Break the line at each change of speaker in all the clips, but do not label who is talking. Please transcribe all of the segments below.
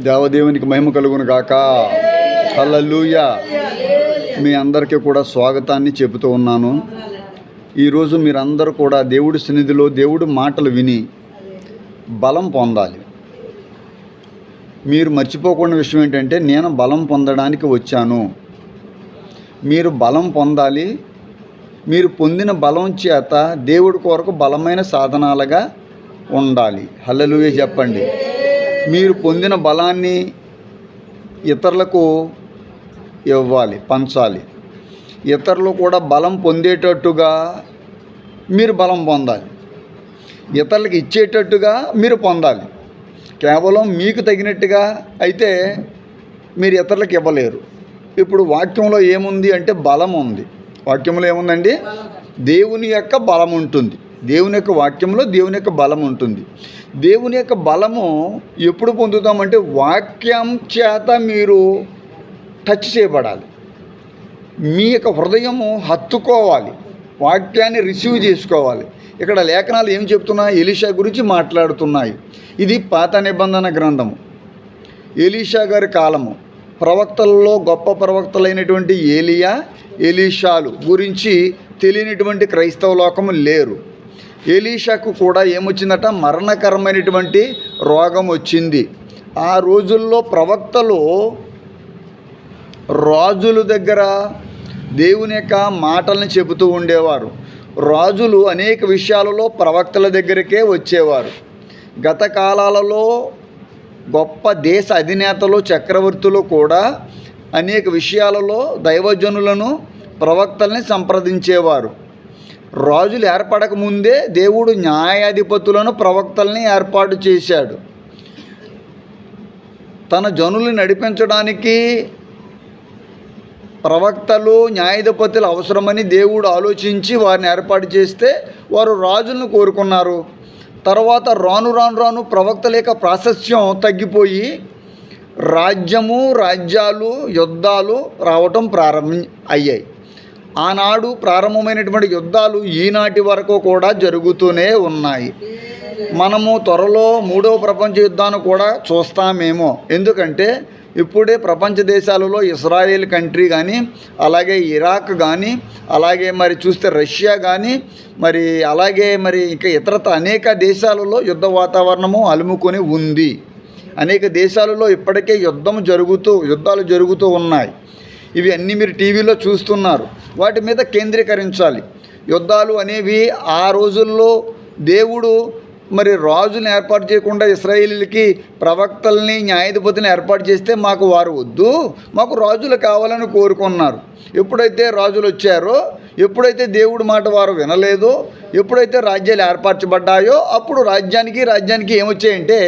దేవదేవునికి మహిమ కలుగును గాక. హల్లెలూయా. మీ అందరికీ కూడా స్వాగతాన్ని చెబుతూ ఉన్నాను. ఈరోజు మీరందరూ కూడా దేవుడి సన్నిధిలో దేవుడి మాటలు విని బలం పొందాలి. మీరు మర్చిపోకుండా విషయం ఏంటంటే, నేను బలం పొందడానికి వచ్చాను. మీరు బలం పొందాలి. మీరు పొందిన బలం చేత దేవుడి కొరకు బలమైన సాధనాలుగా ఉండాలి. హల్లెలూయా చెప్పండి. మీరు పొందిన బలాన్ని ఇతరులకు ఇవ్వాలి, పంచాలి. ఇతరులు కూడా బలం పొందేటట్టుగా మీరు బలం పొందాలి. ఇతరులకు ఇచ్చేటట్టుగా మీరు పొందాలి. కేవలం మీకు తగినట్టుగా అయితే మీరు ఇతరులకు ఇవ్వలేరు. ఇప్పుడు వాక్యంలో ఏముంది అంటే బలం ఉంది. వాక్యంలో ఏముందండి? దేవుని యొక్క బలం ఉంటుంది. దేవుని యొక్క వాక్యంలో దేవుని యొక్క బలం ఉంటుంది. దేవుని యొక్క బలము ఎప్పుడు పొందుతామంటే, వాక్యం చేత మీరు టచ్ చేయబడాలి. మీ యొక్క హృదయము హత్తుకోవాలి, వాక్యాన్ని రిసీవ్ చేసుకోవాలి. ఇక్కడ లేఖనాలు ఏం చెప్తున్నాయి? ఎలీషా గురించి మాట్లాడుతున్నాయి. ఇది పాత నిబంధన గ్రంథము, ఎలీషా గారి కాలము. ప్రవక్తలలో గొప్ప ప్రవక్తలైనటువంటి ఏలియా, ఎలీషాలు గురించి తెలియనటువంటి క్రైస్తవ లోకము లేరు. ఎలీషాకు కూడా ఏమొచ్చిందట? మరణకరమైనటువంటి రోగం వచ్చింది. ఆ రోజుల్లో ప్రవక్తలు రాజుల దగ్గర దేవుని యొక్క మాటలను చెబుతూ ఉండేవారు. రాజులు అనేక విషయాలలో ప్రవక్తల దగ్గరికే వచ్చేవారు. గత కాలాలలో గొప్ప దేశ అధినేతలు, చక్రవర్తులు కూడా అనేక విషయాలలో దైవజనులను, ప్రవక్తల్ని సంప్రదించేవారు. రాజులు ఏర్పడక ముందే దేవుడు న్యాయాధిపతులను, ప్రవక్తల్ని ఏర్పాటు చేశాడు. తన జనుల్ని నడిపించడానికి ప్రవక్తలు, న్యాయాధిపతులు అవసరమని దేవుడు ఆలోచించి వారిని ఏర్పాటు చేస్తే వారు రాజులను కోరుకున్నారు. తర్వాత రాను రాను రాను ప్రవక్తల యొక్క ప్రాశస్త్యం తగ్గిపోయి రాజ్యాలు, యుద్ధాలు రావటం అయ్యాయి. ఆనాడు ప్రారంభమైనటువంటి యుద్ధాలు ఈనాటి వరకు కూడా జరుగుతూనే ఉన్నాయి. మనము త్వరలో 3వ ప్రపంచ యుద్ధాన్ని కూడా చూస్తామేమో. ఎందుకంటే ఇప్పుడే ప్రపంచ దేశాలలో ఇజ్రాయెల్ కంట్రీ కానీ, అలాగే ఇరాక్ కానీ, అలాగే మరి చూస్తే రష్యా కానీ, మరి అలాగే మరి ఇంకా ఇతరత అనేక దేశాలలో యుద్ధ వాతావరణము అలుముకొని ఉంది. అనేక దేశాలలో ఇప్పటికే యుద్ధాలు జరుగుతూ ఉన్నాయి. ఇవి అన్నీ మీరు టీవీలో చూస్తున్నారు. వాటి మీద కేంద్రీకరించాలి. యుద్ధాలు అనేవి ఆ రోజుల్లో దేవుడు మరి రాజుని ఏర్పాటు చేయకుండా ఇశ్రాయేలీలకి ప్రవక్తల్ని, న్యాయాధిపతులను ఏర్పాటు చేస్తే మాకు వారు వద్దు, మాకు రాజులు కావాలని కోరుకున్నారు. ఎప్పుడైతే రాజులు వచ్చారో, ఎప్పుడైతే దేవుడి మాట వారు వినలేదో, ఎప్పుడైతే రాజ్యాలు ఏర్పరచబడ్డాయో అప్పుడు రాజ్యానికి ఏమొచ్చాయంటే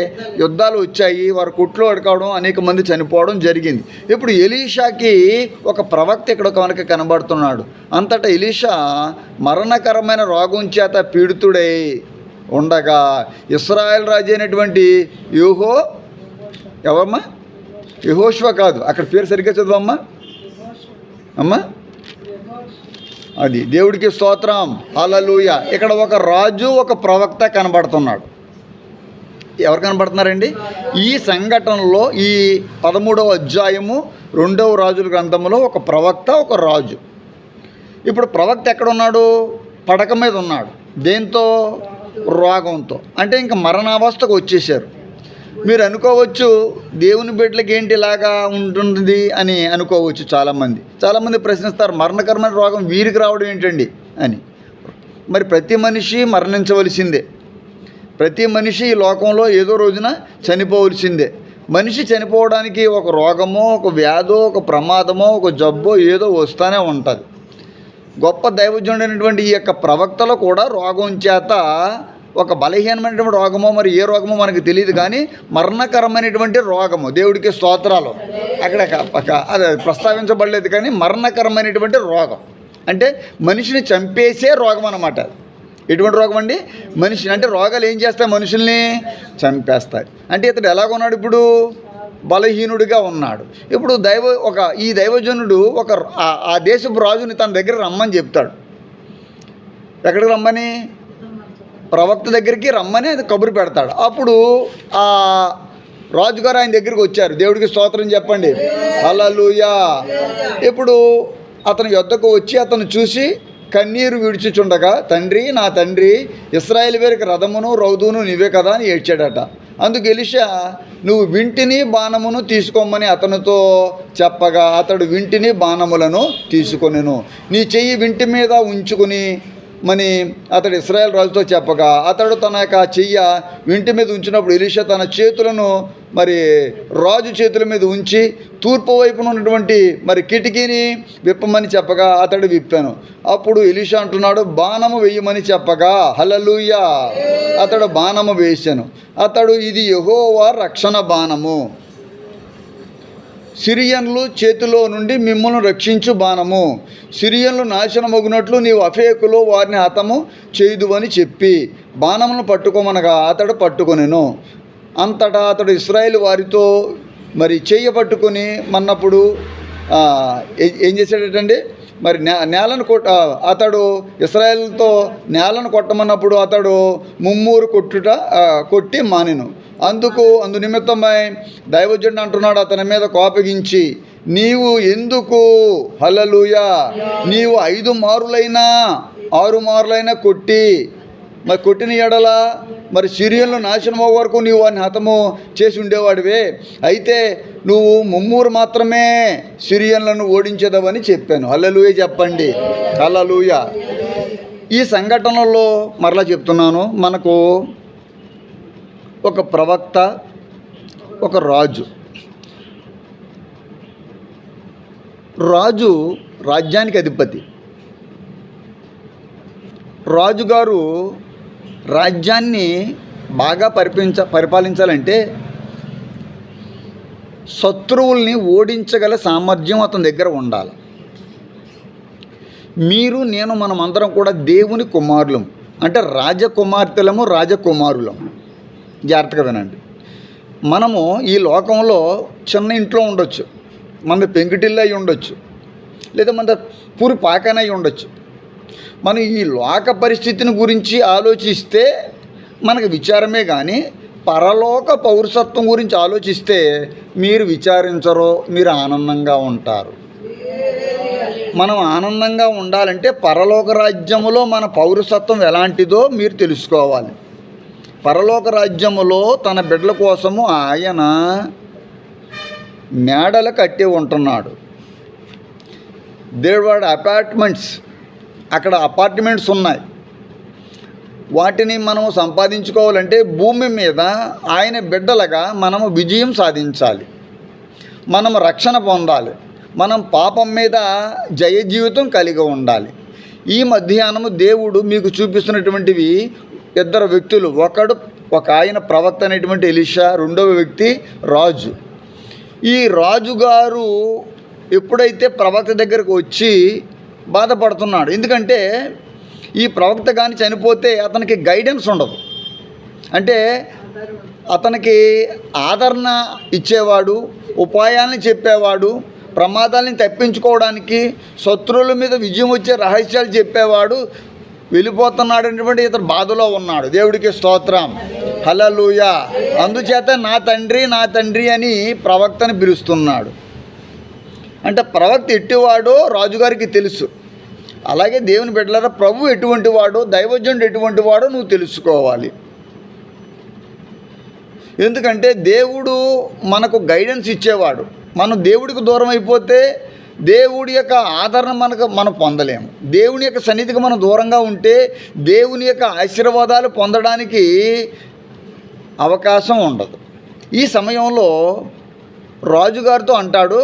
యుద్ధాలు వచ్చాయి. వారు కుట్లు అడకవడం, అనేక మంది చనిపోవడం జరిగింది. ఇప్పుడు ఎలీషాకి ఒక ప్రవక్త ఇక్కడ కనుక కనబడుతున్నాడు. అంతటా ఎలీషా మరణకరమైన రోగం చేత పీడితుడై ఉండగా ఇశ్రాయేల్ రాజు అయినటువంటి యెహోషువ కాదు, అక్కడ పేరు సరిగ్గా చదువమ్మా అమ్మా. అది దేవుడికి స్తోత్రం. హల్లెలూయా. ఇక్కడ ఒక రాజు, ఒక ప్రవక్త కనబడుతున్నాడు. ఎవరు కనబడుతున్నారండి? ఈ సంఘటనలో ఈ 13వ అధ్యాయము 2వ రాజుల గ్రంథంలో ఒక ప్రవక్త, ఒక రాజు. ఇప్పుడు ప్రవక్త ఎక్కడున్నాడు? పడక మీద ఉన్నాడు. దేంతో? రోగంతో. అంటే ఇంకా మరణావస్థకు వచ్చేసారు. మీరు అనుకోవచ్చు, దేవుని బిడ్డలకి ఏంటి ఇలాగా ఉంటుంది అని అనుకోవచ్చు. చాలామంది ప్రశ్నిస్తారు, మరణకరమైన రోగం వీరికి రావడం ఏంటండి అని. మరి ప్రతి మనిషి మరణించవలసిందే. ప్రతి మనిషి ఈ లోకంలో ఏదో రోజున చనిపోవలసిందే. మనిషి చనిపోవడానికి ఒక రోగమో, ఒక వ్యాధో, ఒక ప్రమాదమో, ఒక జబ్బో ఏదో వస్తూనే ఉంటుంది. గొప్ప దైవజనుడైనటువంటి ఈ యొక్క ప్రవక్తలు కూడా రోగం చేత, ఒక బలహీనమైనటువంటి రోగమో, మరి ఏ రోగమో మనకు తెలియదు, కానీ మరణకరమైనటువంటి రోగము. దేవుడికి స్తోత్రాలు. అక్కడ అది ప్రస్తావించబడలేదు, కానీ మరణకరమైనటువంటి రోగం అంటే మనిషిని చంపేసే రోగం అన్నమాట. ఎటువంటి రోగం అండి? మనిషిని అంటే రోగాలు ఏం చేస్తాయి? మనుషుల్ని చంపేస్తాయి. అంటే ఇతడు ఎలాగున్నాడు? ఇప్పుడు బలహీనుడిగా ఉన్నాడు. ఇప్పుడు ఈ దైవజనుడు ఆ దేశపు రాజుని తన దగ్గర రమ్మని చెప్తాడు. ఎక్కడికి రమ్మని? ప్రవక్త దగ్గరికి రమ్మని అది కబురు పెడతాడు. అప్పుడు ఆ రాజుగారు ఆయన దగ్గరికి వచ్చారు. దేవుడికి స్తోత్రం చెప్పండి. హల్లెలూయా. ఇప్పుడు అతని యొద్దకు వచ్చి అతను చూసి కన్నీరు విడిచిచుండగా, తండ్రి, నా తండ్రి, ఇశ్రాయేలు వారికి రథమును రౌదును నీవే కదా అని ఏడ్చాడట. అందుకు ఎలీషా, నువ్వు వింటిని బాణమును తీసుకోమని అతనితో చెప్పగా అతడు వింటిని బాణములను తీసుకొనెను. నీ చెయ్యి వింటి మీద ఉంచుకుని మని అతడు ఇశ్రాయేలు రాజుతో చెప్పగా అతడు తన యొక్క చెయ్య వింటి మీద ఉంచినప్పుడు ఎలీషా తన చేతులను మరి రాజు చేతుల మీద ఉంచి తూర్పు వైపున ఉన్నటువంటి మరి కిటికీని విప్పమని చెప్పగా అతడు విప్పాను. అప్పుడు ఎలీషా అంటున్నాడు, బాణము వేయమని చెప్పగా హల్లెలూయా, అతడు బాణము వేశాను. అతడు, ఇది యెహోవా రక్షణ బాణము, సిరియన్లు చేతిలో నుండి మిమ్మల్ని రక్షించు బాణము, సిరియన్లు నాశనమగునట్లు నీవు అఫేకులో వారిని హతము చేయుదు అని చెప్పి బాణములను పట్టుకోమనగా అతడు పట్టుకొనెను. అంతటా అతడు ఇశ్రాయేలు వారితో మరి చెయ్య పట్టుకొని మన్నప్పుడు ఏం చేశాడటండి, మరి నేలను అతడు ఇశ్రాయేలుతో నేలను కొట్టమన్నప్పుడు అతడు ముమ్మూరు కొట్టి మానెను. అందు నిమిత్తమై దైవజనుడు అంటున్నాడు అతని మీద కోపగించి, నీవు ఎందుకు హల్లెలూయా, నీవు 5 మారులైనా 6 మారులైనా కొట్టిన ఎడల మరి సిరియన్లు నాశనం అయ్యే వరకు నీవు వారిని హతము చేసి ఉండేవాడివే. అయితే నువ్వు 3 మాత్రమే సిరియన్లను ఓడించేదవని చెప్పాను. హల్లెలూయా చెప్పండి. హల్లెలూయా. ఈ సంఘటనలో మరలా చెప్తున్నాను, మనకు ఒక ప్రవక్త, ఒక రాజు. రాజ్యానికి అధిపతి. రాజుగారు రాజ్యాన్ని బాగా పరిపాలించాలంటే శత్రువుల్ని ఓడించగల సామర్థ్యం అతని దగ్గర ఉండాలి. మనమందరం కూడా దేవుని కుమారులం, అంటే రాజకుమార్తెలము, రాజకుమారులం. జాగ్రత్తగా వినండి. మనము ఈ లోకంలో చిన్న ఇంట్లో ఉండొచ్చు, మన పెంకుటిల్లు అయి ఉండొచ్చు, లేదా మన పూరి పాకన అయి ఉండొచ్చు. మనం ఈ లోక పరిస్థితిని గురించి ఆలోచిస్తే మనకు విచారమే కానీ పరలోక పౌరసత్వం గురించి ఆలోచిస్తే మీరు విచారించరో, మీరు ఆనందంగా ఉంటారు. మనం ఆనందంగా ఉండాలంటే పరలోక రాజ్యములో మన పౌరసత్వం ఎలాంటిదో మీరు తెలుసుకోవాలి. పరలోక రాజ్యములో తన బిడ్డల కోసము ఆయన మేడలు కట్టి ఉంటున్నాడు. దేవాడ అక్కడ అపార్ట్మెంట్స్ ఉన్నాయి. వాటిని మనం సంపాదించుకోవాలంటే భూమి మీద ఆయన బిడ్డలుగా మనము విజయం సాధించాలి, మనం రక్షణ పొందాలి, మనం పాపం మీద జయ జీవితం కలిగి ఉండాలి. ఈ మధ్యాహ్నము దేవుడు మీకు చూపిస్తున్నటువంటివి 2 వ్యక్తులు. ఒక ఆయన ప్రవక్త అనేటువంటి ఎలీషా, రెండవ వ్యక్తి రాజు. ఈ రాజుగారు ఎప్పుడైతే ప్రవక్త దగ్గరకు వచ్చి బాధపడుతున్నాడు, ఎందుకంటే ఈ ప్రవక్త కానీ చనిపోతే అతనికి గైడెన్స్ ఉండదు, అంటే అతనికి ఆదరణ ఇచ్చేవాడు, ఉపాయాలను చెప్పేవాడు, ప్రమాదాలను తప్పించుకోవడానికి శత్రువుల మీద విజయం వచ్చే రహస్యాలు చెప్పేవాడు వెళ్ళిపోతున్నాడు అనేటువంటి ఇతను బాధలో ఉన్నాడు. దేవుడికి స్తోత్రం. హల్లెలూయా. అందుచేత నా తండ్రి అని ప్రవక్తని పిలుస్తున్నాడు. అంటే ప్రవక్త ఎట్టివాడో రాజుగారికి తెలుసు. అలాగే దేవుని బిడ్డలారా, ప్రభు ఎటువంటి వాడో, దైవజనుడు ఎటువంటి వాడో నువ్వు తెలుసుకోవాలి. ఎందుకంటే దేవుడు మనకు గైడెన్స్ ఇచ్చేవాడు. మనం దేవుడికి దూరం అయిపోతే దేవుడి యొక్క ఆదరణ మనం పొందలేము. దేవుని యొక్క సన్నిధికి మనం దూరంగా ఉంటే దేవుని యొక్క ఆశీర్వాదాలు పొందడానికి అవకాశం ఉండదు. ఈ సమయంలో రాజుగారితో అంటాడు,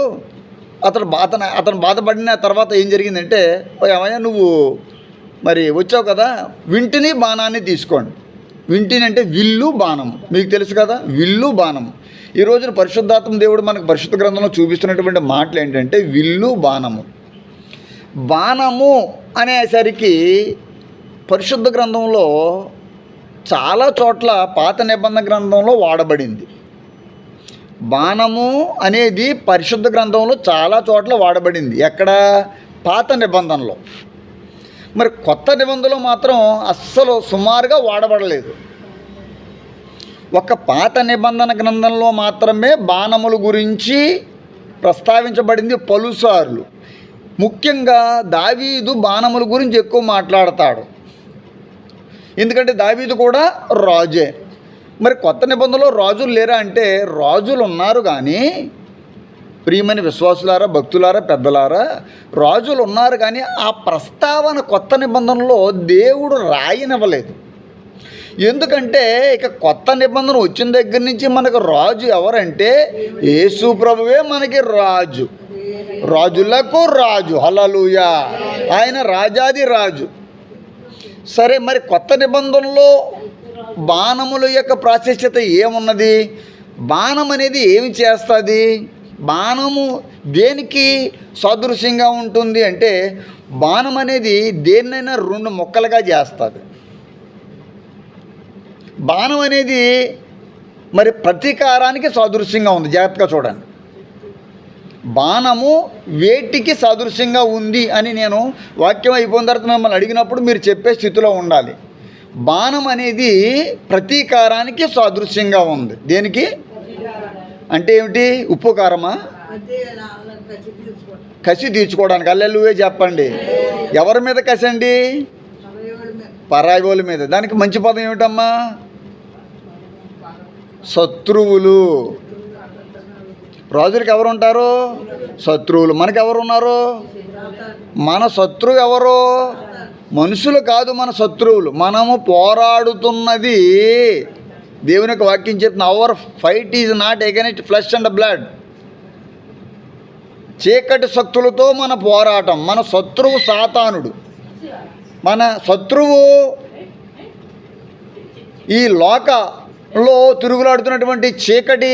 అతను బాధపడిన తర్వాత ఏం జరిగిందంటే, ఏమయ్యా నువ్వు మరి వచ్చావు కదా, వింటిని బాణాన్ని తీసుకోండి. వింటిని అంటే విల్లు బాణము, మీకు తెలుసు కదా, విల్లు బాణము. ఈ రోజున పరిశుద్ధాత్మ దేవుడు మనకు పరిశుద్ధ గ్రంథంలో చూపిస్తున్నటువంటి మాటలు ఏంటంటే విల్లు బాణము. బాణము అనేసరికి పరిశుద్ధ గ్రంథంలో చాలా చోట్ల పాత నిబంధన గ్రంథంలో వాడబడింది. బాణము అనేది పరిశుద్ధ గ్రంథంలో చాలా చోట్ల వాడబడింది. ఎక్కడ? పాత నిబంధనలో. మరి కొత్త నిబంధనలో మాత్రం అస్సలు సుమారుగా వాడబడలేదు. ఒక పాత నిబంధన గ్రంథంలో మాత్రమే బాణముల గురించి ప్రస్తావించబడింది పలుసార్లు. ముఖ్యంగా దావీదు బాణముల గురించి ఎక్కువ మాట్లాడతాడు, ఎందుకంటే దావీదు కూడా రాజే. మరి కొత్త నిబంధనలో రాజులు లేరా అంటే రాజులు ఉన్నారు, కానీ ప్రియమైన విశ్వాసులారా, భక్తులారా, పెద్దలారా, రాజులు ఉన్నారు, కానీ ఆ ప్రస్తావన కొత్త నిబంధనలో దేవుడు రాయనివ్వలేదు. ఎందుకంటే ఇక కొత్త నిబంధన వచ్చిన దగ్గర నుంచి మనకు రాజు ఎవరంటే యేసు ప్రభువే మనకి రాజు, రాజులకు రాజు. హల్లెలూయా, ఆయన రాజాది రాజు. సరే, మరి కొత్త నిబంధనలో బాణముల యొక్క ప్రాశస్త్యత ఏమున్నది? బాణం అనేది ఏమి చేస్తుంది? బాణము దేనికి సాదృశ్యంగా ఉంటుంది అంటే బాణం అనేది దేన్నైనా రెండు ముక్కలుగా చేస్తుంది. బాణం అనేది మరి ప్రతీకారానికి సాదృశ్యంగా ఉంది. జాగ్రత్తగా చూడండి. బాణము వేటికి సాదృశ్యంగా ఉంది అని నేను వాక్యం అయిపోయిన తర్వాత మిమ్మల్ని అడిగినప్పుడు మీరు చెప్పే స్థితిలో ఉండాలి. బాణం అనేది ప్రతీకారానికి సాదృశ్యంగా ఉంది. దేనికి అంటే ఏమిటి? ఉప్పు కారమా? కసి తీర్చుకోవడానికి. హల్లెలూయా చెప్పండి. ఎవరి మీద కసి అండి? పరాయి వాళ్ళ మీద. దానికి మంచి పదం ఏమిటమ్మా? శత్రువులు. రాజులకు ఎవరు ఉంటారు? శత్రువులు. మనకు ఎవరు ఉన్నారు? మన శత్రువు ఎవరు? మనుషులు కాదు, మన శత్రువులు. మనము పోరాడుతున్నది దేవుని యొక్క వాక్యం చెప్తున్న, our fight is not against flesh and blood. చీకటి శక్తులతో మన పోరాటం. మన శత్రువు సాతానుడు. మన శత్రువు ఈ లోకలో తిరుగులాడుతున్నటువంటి చీకటి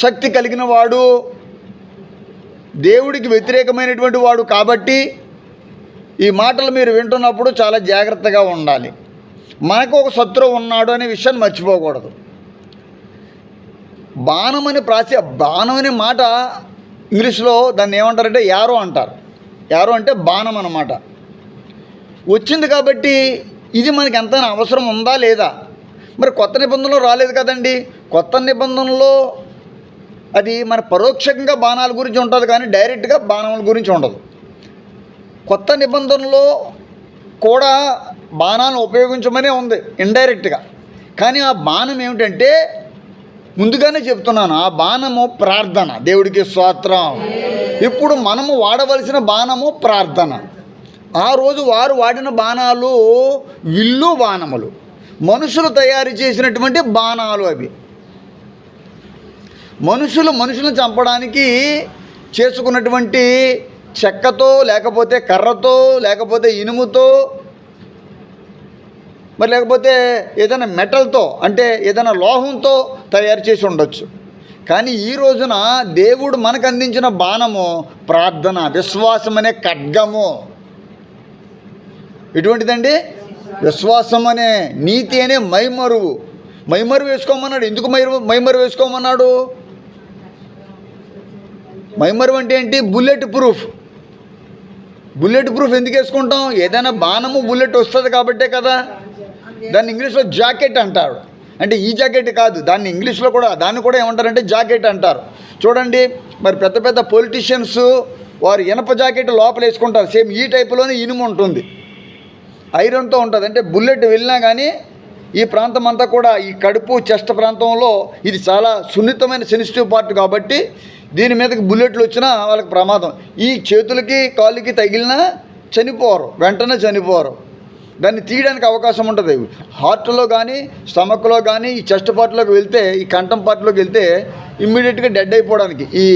శక్తి కలిగిన వాడు, దేవుడికి వ్యతిరేకమైనటువంటి వాడు. కాబట్టి ఈ మాటలు మీరు వింటున్నప్పుడు చాలా జాగ్రత్తగా ఉండాలి. మనకు ఒక శత్రువు ఉన్నాడు అనే విషయాన్ని మర్చిపోకూడదు. బాణం అనే మాట ఇంగ్లీష్లో దాన్ని ఏమంటారంటే యారో అంటారు. యారో అంటే బాణం అన్నమాట. వచ్చింది కాబట్టి ఇది మనకి ఎంతైనా అవసరం ఉందా లేదా? మరి కొత్త నిబంధనలో రాలేదు కదండి. కొత్త నిబంధనలో అది మన పరోక్షంగా బాణాల గురించి ఉంటుంది, కానీ డైరెక్ట్గా బాణాల గురించి ఉండదు. కొత్త నిబంధనలో కూడా బాణాలను ఉపయోగించమనే ఉంది ఇండైరెక్ట్గా. కానీ ఆ బాణం ఏమిటంటే ముందుగానే చెప్తున్నాను, ఆ బాణము ప్రార్థన. దేవుడికి స్తోత్రం. ఇప్పుడు మనము వాడవలసిన బాణము ప్రార్థన. ఆ రోజు వారు వాడిన బాణాలు విల్లు బాణములు, మనుషులు తయారు చేసినటువంటి బాణాలు. అవి మనుషులను చంపడానికి చేసుకున్నటువంటి చెక్కతో, లేకపోతే కర్రతో, లేకపోతే ఇనుముతో, మరి లేకపోతే ఏదైనా మెటల్తో, అంటే ఏదైనా లోహంతో తయారు చేసి ఉండొచ్చు. కానీ ఈ రోజున దేవుడు మనకు అందించిన బాణము ప్రార్థన, విశ్వాసం అనే ఖడ్గము. ఎటువంటిదండి? విశ్వాసం అనే, నీతి అనే మైమరువు. మైమరువు వేసుకోమన్నాడు. ఎందుకు మైమరువు వేసుకోమన్నాడు? మైమరువు అంటే ఏంటి? Bullet proof. బుల్లెట్ ప్రూఫ్ ఎందుకు వేసుకుంటాం? ఏదైనా బాణము బుల్లెట్ వస్తుంది కాబట్టే కదా. దాన్ని ఇంగ్లీష్లో జాకెట్ అంటారు. అంటే ఈ జాకెట్ కాదు, దాన్ని ఇంగ్లీష్లో కూడా దాన్ని కూడా ఏమంటారంటే జాకెట్ అంటారు. చూడండి, మరి పెద్ద పెద్ద పొలిటీషియన్స్ వారు ఇనప జాకెట్ లోపల వేసుకుంటారు. సేమ్ ఈ టైపులోనే ఇనుము ఉంటుంది, ఐరన్తో ఉంటుంది. అంటే బుల్లెట్ వెళ్ళినా కానీ ఈ ప్రాంతం అంతా కూడా, ఈ కడుపు చెస్ట్ ప్రాంతంలో ఇది చాలా సున్నితమైన సెన్సిటివ్ పార్ట్ కాబట్టి దీని మీదకి బుల్లెట్లు వచ్చినా వాళ్ళకి ప్రమాదం. ఈ చేతులకి కాళ్ళకి తగిలినా చనిపోరు, వెంటనే చనిపోరు. దాన్ని తీయడానికి అవకాశం ఉంటుంది. హార్ట్లో కానీ, స్టమక్లో కానీ, ఈ చెస్ట్ పార్ట్లోకి వెళ్తే, ఈ కంఠం పార్ట్లోకి వెళ్తే ఇమ్మీడియట్గా డెడ్ అయిపోవడానికి, ఈ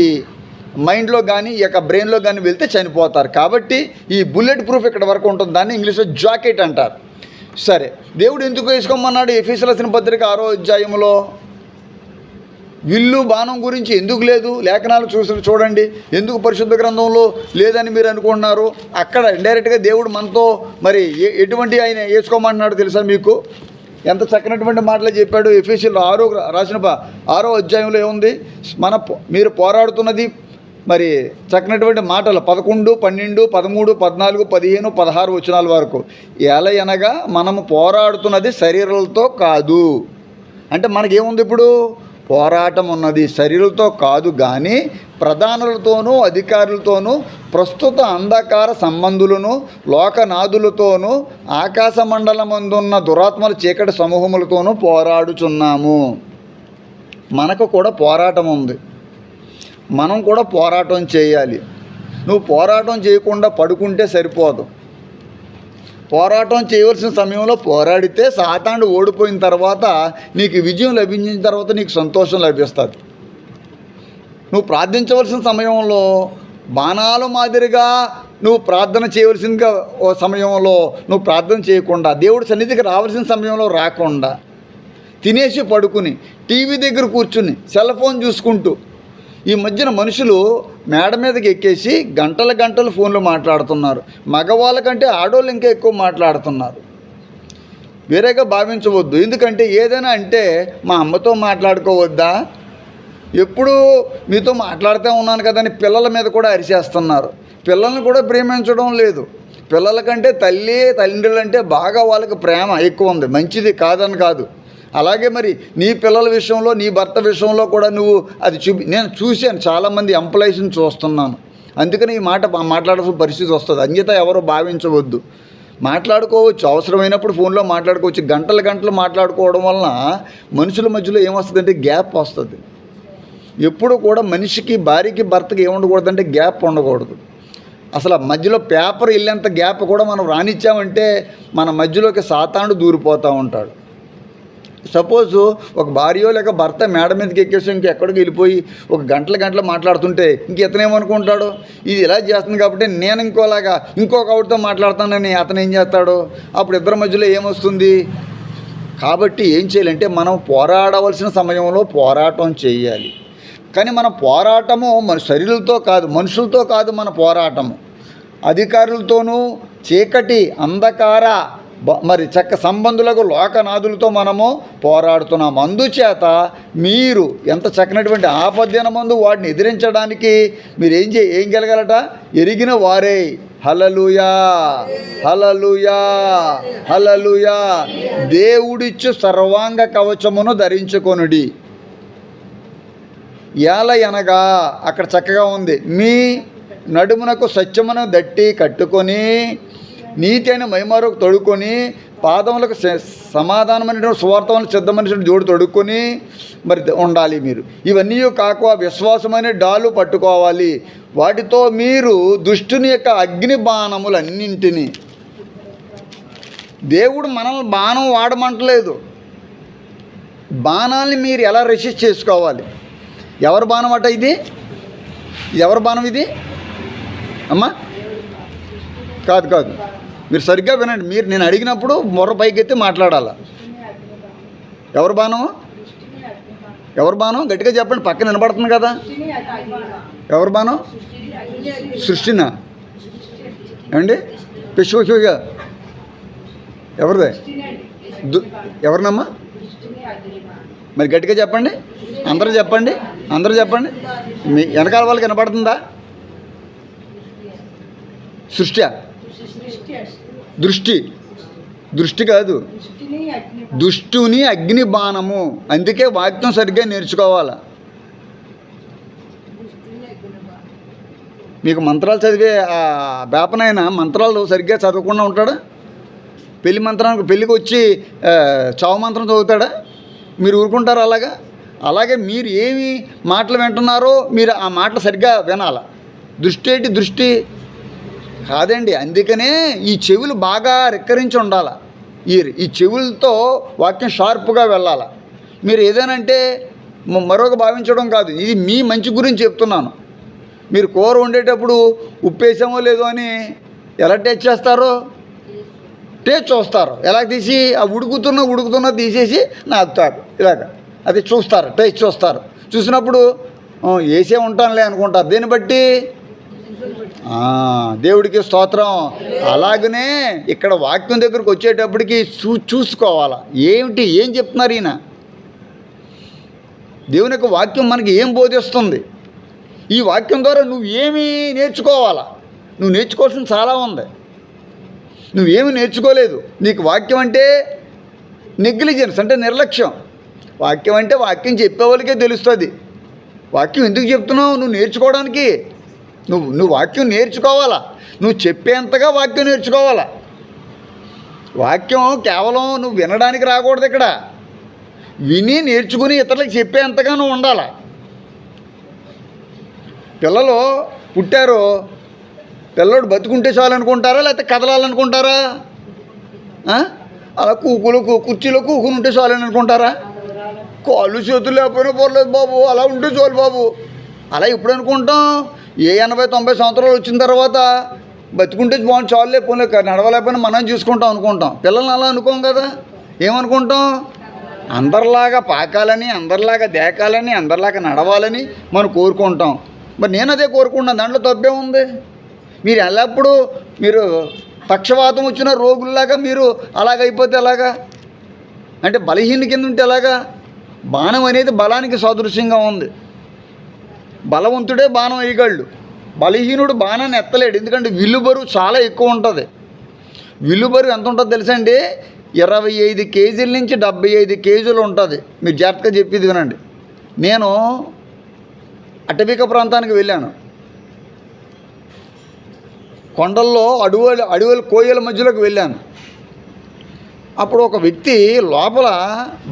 మైండ్లో కానీ, ఈ యొక్క బ్రెయిన్లో కానీ వెళ్తే చనిపోతారు. కాబట్టి ఈ బుల్లెట్ ప్రూఫ్ ఇక్కడ వరకు ఉంటుంది. దాన్ని ఇంగ్లీష్లో జాకెట్ అంటారు. సరే, దేవుడు ఎందుకు వేసుకోమన్నాడు? ఎఫెసీయులకు రాసిన పత్రిక 6వ అధ్యాయంలో విల్లు బాణం గురించి ఎందుకు లేదు? లేఖనాలు చూడండి, ఎందుకు పరిశుద్ధ గ్రంథంలో లేదని మీరు అనుకుంటున్నారు? అక్కడ ఇండైరెక్ట్గా దేవుడు మనతో మరి ఎటువంటి ఆయన వేసుకోమంటున్నాడు తెలుసా మీకు? ఎంత చక్కనటువంటి మాటలు చెప్పాడు. ఎఫెసీయులు రాసిన 6వ అధ్యాయంలో ఏముంది? మీరు పోరాడుతున్నది మరి చక్కనటువంటి మాటలు 11, 12, 13, 14, 15, 16 వచనాల వరకు. ఎలా అనగా మనము పోరాడుతున్నది శరీరాలతో కాదు. అంటే మనకేముంది ఇప్పుడు? పోరాటం ఉన్నది శరీరంతో కాదు కానీ ప్రధానులతోనూ అధికారులతోనూ ప్రస్తుత అంధకార సంబంధులను లోకనాథులతోనూ ఆకాశ మండలమందున్న దురాత్మల చీకటి సమూహములతోనూ పోరాడుచున్నాము. మనకు కూడా పోరాటం ఉంది. మనం కూడా పోరాటం చేయాలి. నువ్వు పోరాటం చేయకుండా పడుకుంటే సరిపోదు. పోరాటం చేయవలసిన సమయంలో పోరాడితే సాతానుడు ఓడిపోయిన తర్వాత నీకు విజయం లభించిన తర్వాత నీకు సంతోషం లభిస్తుంది. నువ్వు ప్రార్థించవలసిన సమయంలో బాణాల మాదిరిగా నువ్వు ప్రార్థన చేయవలసిన సమయంలో నువ్వు ప్రార్థన చేయకుండా, దేవుడి సన్నిధికి రావాల్సిన సమయంలో రాకుండా, తినేసి పడుకుని టీవీ దగ్గర కూర్చుని సెల్ ఫోన్ చూసుకుంటూ, ఈ మధ్యన మనుషులు మేడ మీదకి ఎక్కేసి గంటల గంటలు ఫోన్లో మాట్లాడుతున్నారు. మగవాళ్ళ కంటే ఆడవాళ్ళు ఇంకా ఎక్కువ మాట్లాడుతున్నారు. వేరేగా భావించవద్దు. ఎందుకంటే ఏదైనా అంటే మా అమ్మతో మాట్లాడుకోవద్దా, ఎప్పుడు మీతో మాట్లాడుతూ ఉన్నాను కదని పిల్లల మీద కూడా అరిచేస్తున్నారు. పిల్లల్ని కూడా ప్రేమించడం లేదు. పిల్లల కంటే తండ్రులంటే బాగా వాళ్ళకి ప్రేమ ఎక్కువ ఉంది. మంచిది కాదని కాదు. అలాగే మరి నీ పిల్లల విషయంలో, నీ భర్త విషయంలో కూడా నువ్వు అది నేను చూశాను. చాలామంది ఎంప్లాయీస్ని చూస్తున్నాను. అందుకని ఈ మాట మాట్లాడాల్సిన పరిస్థితి వస్తుంది. అన్యత ఎవరో భావించవద్దు. మాట్లాడుకోవచ్చు, అవసరమైనప్పుడు ఫోన్లో మాట్లాడుకోవచ్చు. గంటలు గంటలు మాట్లాడుకోవడం వలన మనుషుల మధ్యలో ఏమొస్తుందంటే గ్యాప్ వస్తుంది. ఎప్పుడు కూడా మనిషికి, భార్యకి, భర్తకి ఏముండకూడదంటే గ్యాప్ ఉండకూడదు. అసలు మధ్యలో పేపర్ వెళ్ళేంత గ్యాప్ కూడా మనం రానిచ్చామంటే మన మధ్యలోకి సాతానుడు దూరిపోతూ ఉంటాడు. సపోజు ఒక భార్యో లేక భర్త మేడ మీదకి ఎక్కేసి ఇంకెక్కడికి వెళ్ళిపోయి ఒక గంటలు మాట్లాడుతుంటే ఇంకెతనేమనుకుంటాడు, ఇది ఇలా చేస్తుంది కాబట్టి నేను ఇంకొక ఆవిడతో మాట్లాడుతానని అతను ఏం చేస్తాడు? అప్పుడు ఇద్దరి మధ్యలో ఏమొస్తుంది? కాబట్టి ఏం చేయాలంటే మనం పోరాడవలసిన సమయంలో పోరాటం చేయాలి. కానీ మన పోరాటము మన శరీరాలతో కాదు, మనుషులతో కాదు. మన పోరాటము అధికారులతోనూ అంధకార మరి చక్క సంబంధులకు లోకనాథులతో మనము పోరాడుతున్నాము. అందుచేత మీరు ఎంత చక్కనటువంటి ఆపద్దినమందు వాటిని ఎదిరించడానికి మీరు ఏం గెలగలట? ఎరిగిన వారే. హల్లెలూయా, హల్లెలూయా, హల్లెలూయా. దేవుడిచ్చు సర్వాంగ కవచమును ధరించుకొనుడి. అనగా అక్కడ చక్కగా ఉంది. మీ నడుమునకు సత్యమును దట్టి కట్టుకొని, నీతి అయిన మైమారుకు తొడుక్కొని, పాదములకు సమాధానమైన సువార్తలను సిద్ధమనిసిన జోడు తొడుక్కొని మరి ఉండాలి మీరు. ఇవన్నీ కాక విశ్వాసమైన డాలు పట్టుకోవాలి. వాటితో మీరు దుష్టుని యొక్క అగ్ని బాణములన్నింటినీ, దేవుడు మనల్ని బాణం వాడమంటలేదు. బాణాలని మీరు ఎలా రెసిస్ట్ చేసుకోవాలి? ఎవరి బాణం అట ఇది? ఎవరి బాణం ఇది అమ్మా? కాదు, మీరు సరిగ్గా వినండి. నేను అడిగినప్పుడు మొర్ర పైకెత్తి మాట్లాడాల. ఎవరి బాణము? ఎవరి బాణం? గట్టిగా చెప్పండి, పక్కన వినపడుతుంది కదా. ఎవరి బాణం? సృష్టినా ఏమండి? పిచ్చుగా ఎవరిదే? ఎవరినమ్మా? మరి గట్టిగా చెప్పండి, అందరూ చెప్పండి. మీ వెనకాల వాళ్ళకి వినపడుతుందా? దృష్టి కాదు, దుష్టుని అగ్ని బాణము. అందుకే వాక్యం సరిగ్గా నేర్చుకోవాలి. మీకు మంత్రాలు చదివే ఆ బేపనైనా మంత్రాలు సరిగ్గా చదవకుండా ఉంటాడా? పెళ్ళికి వచ్చి చావు మంత్రం చదువుతాడా? మీరు ఊరుకుంటారా? అలాగే మీరు ఏమి మాటలు వింటున్నారో మీరు ఆ మాటలు సరిగ్గా వినాల. దృష్టి కాదండి. అందుకనే ఈ చెవులు బాగా రెక్కరించి ఉండాలి. ఈ చెవులతో వాక్యం షార్ప్గా వెళ్ళాల. మీరు ఏదేనంటే మరొక భావించడం కాదు. ఇది మీ మంచి గురించి చెప్తున్నాను. మీరు కూర వండేటప్పుడు ఉప్పు వేసామో లేదో అని ఎలా టేస్ట్ చేస్తారో టేస్ట్ చూస్తారు. ఎలా తీసి ఆ ఉడుకుతున్న తీసేసి నాకుతారు. అది చూస్తారు, టేస్ట్ చూస్తారు. చూసినప్పుడు వేసే ఉంటానులే అనుకుంటారు. దీన్ని బట్టి దేవుడికి స్తోత్రం. అలాగనే ఇక్కడ వాక్యం దగ్గరకు వచ్చేటప్పటికి చూసుకోవాలా. ఏం చెప్తున్నారు ఈయన? దేవుని యొక్క వాక్యం మనకి ఏం బోధిస్తుంది? ఈ వాక్యం ద్వారా నువ్వేమీ నేర్చుకోవాలా? నువ్వు నేర్చుకోవాల్సింది చాలా ఉంది. నువ్వేమీ నేర్చుకోలేదు. నీకు వాక్యం అంటే నెగ్లిజెన్స్, అంటే నిర్లక్ష్యం. వాక్యం అంటే వాక్యం చెప్పేవాళ్ళకే తెలుస్తుంది. వాక్యం ఎందుకు చెప్తున్నావు? నువ్వు నేర్చుకోవడానికి. నువ్వు వాక్యం నేర్చుకోవాలా. నువ్వు చెప్పేంతగా వాక్యం నేర్చుకోవాలా. వాక్యం కేవలం నువ్వు వినడానికి రాకూడదు. ఇక్కడ విని నేర్చుకుని ఇతరులకు చెప్పేంతగా నువ్వు ఉండాలా. పిల్లలు పుట్టారు, పిల్లడు బతుకుంటే చాలనుకుంటారా, లేకపోతే కదలాలనుకుంటారా? అలా కుర్చీలో కూకుని ఉంటే చాలని అనుకుంటారా? కాళ్ళు చేతులు లేకపోయినా పర్లేదు బాబు, అలా ఉంటే చాలు బాబు. అలా ఎప్పుడు అనుకుంటాం? ఏ 80-90 సంవత్సరాలు వచ్చిన తర్వాత బతుకుంటే బాగుంది, చాలు లేకపోయినా నడవలేకపోయినా మనం చూసుకుంటాం అనుకుంటాం. పిల్లల్ని అలా అనుకోం కదా. ఏమనుకుంటాం? అందరిలాగా పాకాలని, అందరిలాగా దేకాలని, అందరిలాగా నడవాలని మనం కోరుకుంటాం. మరి నేను అదే కోరుకుంటాను. దాంట్లో తప్పే ఉంది? మీరు ఎల్లప్పుడూ మీరు పక్షవాతం వచ్చిన రోగుల్లాగా మీరు అలాగైపోతే ఎలాగా? అంటే బలహీన కింద ఉంటే ఎలాగా? బాణం అనేది బలానికి సాదృశ్యంగా ఉంది. బలవంతుడే బాణం వేయగలడు, బలహీనుడు బాణాన్ని ఎత్తలేడు. ఎందుకంటే విల్లు బరువు చాలా ఎక్కువ ఉంటుంది. విల్లు బరువు ఎంత ఉంటుందో తెలుసా అండి? 25 కేజీల నుంచి 75 కేజీలు ఉంటుంది. మీరు జాగ్రత్తగా చెప్పేది వినండి. నేను అటవిక ప్రాంతానికి వెళ్ళాను. కొండల్లో అడవుల కోయల మధ్యలోకి వెళ్ళాను. అప్పుడు ఒక వ్యక్తి లోపల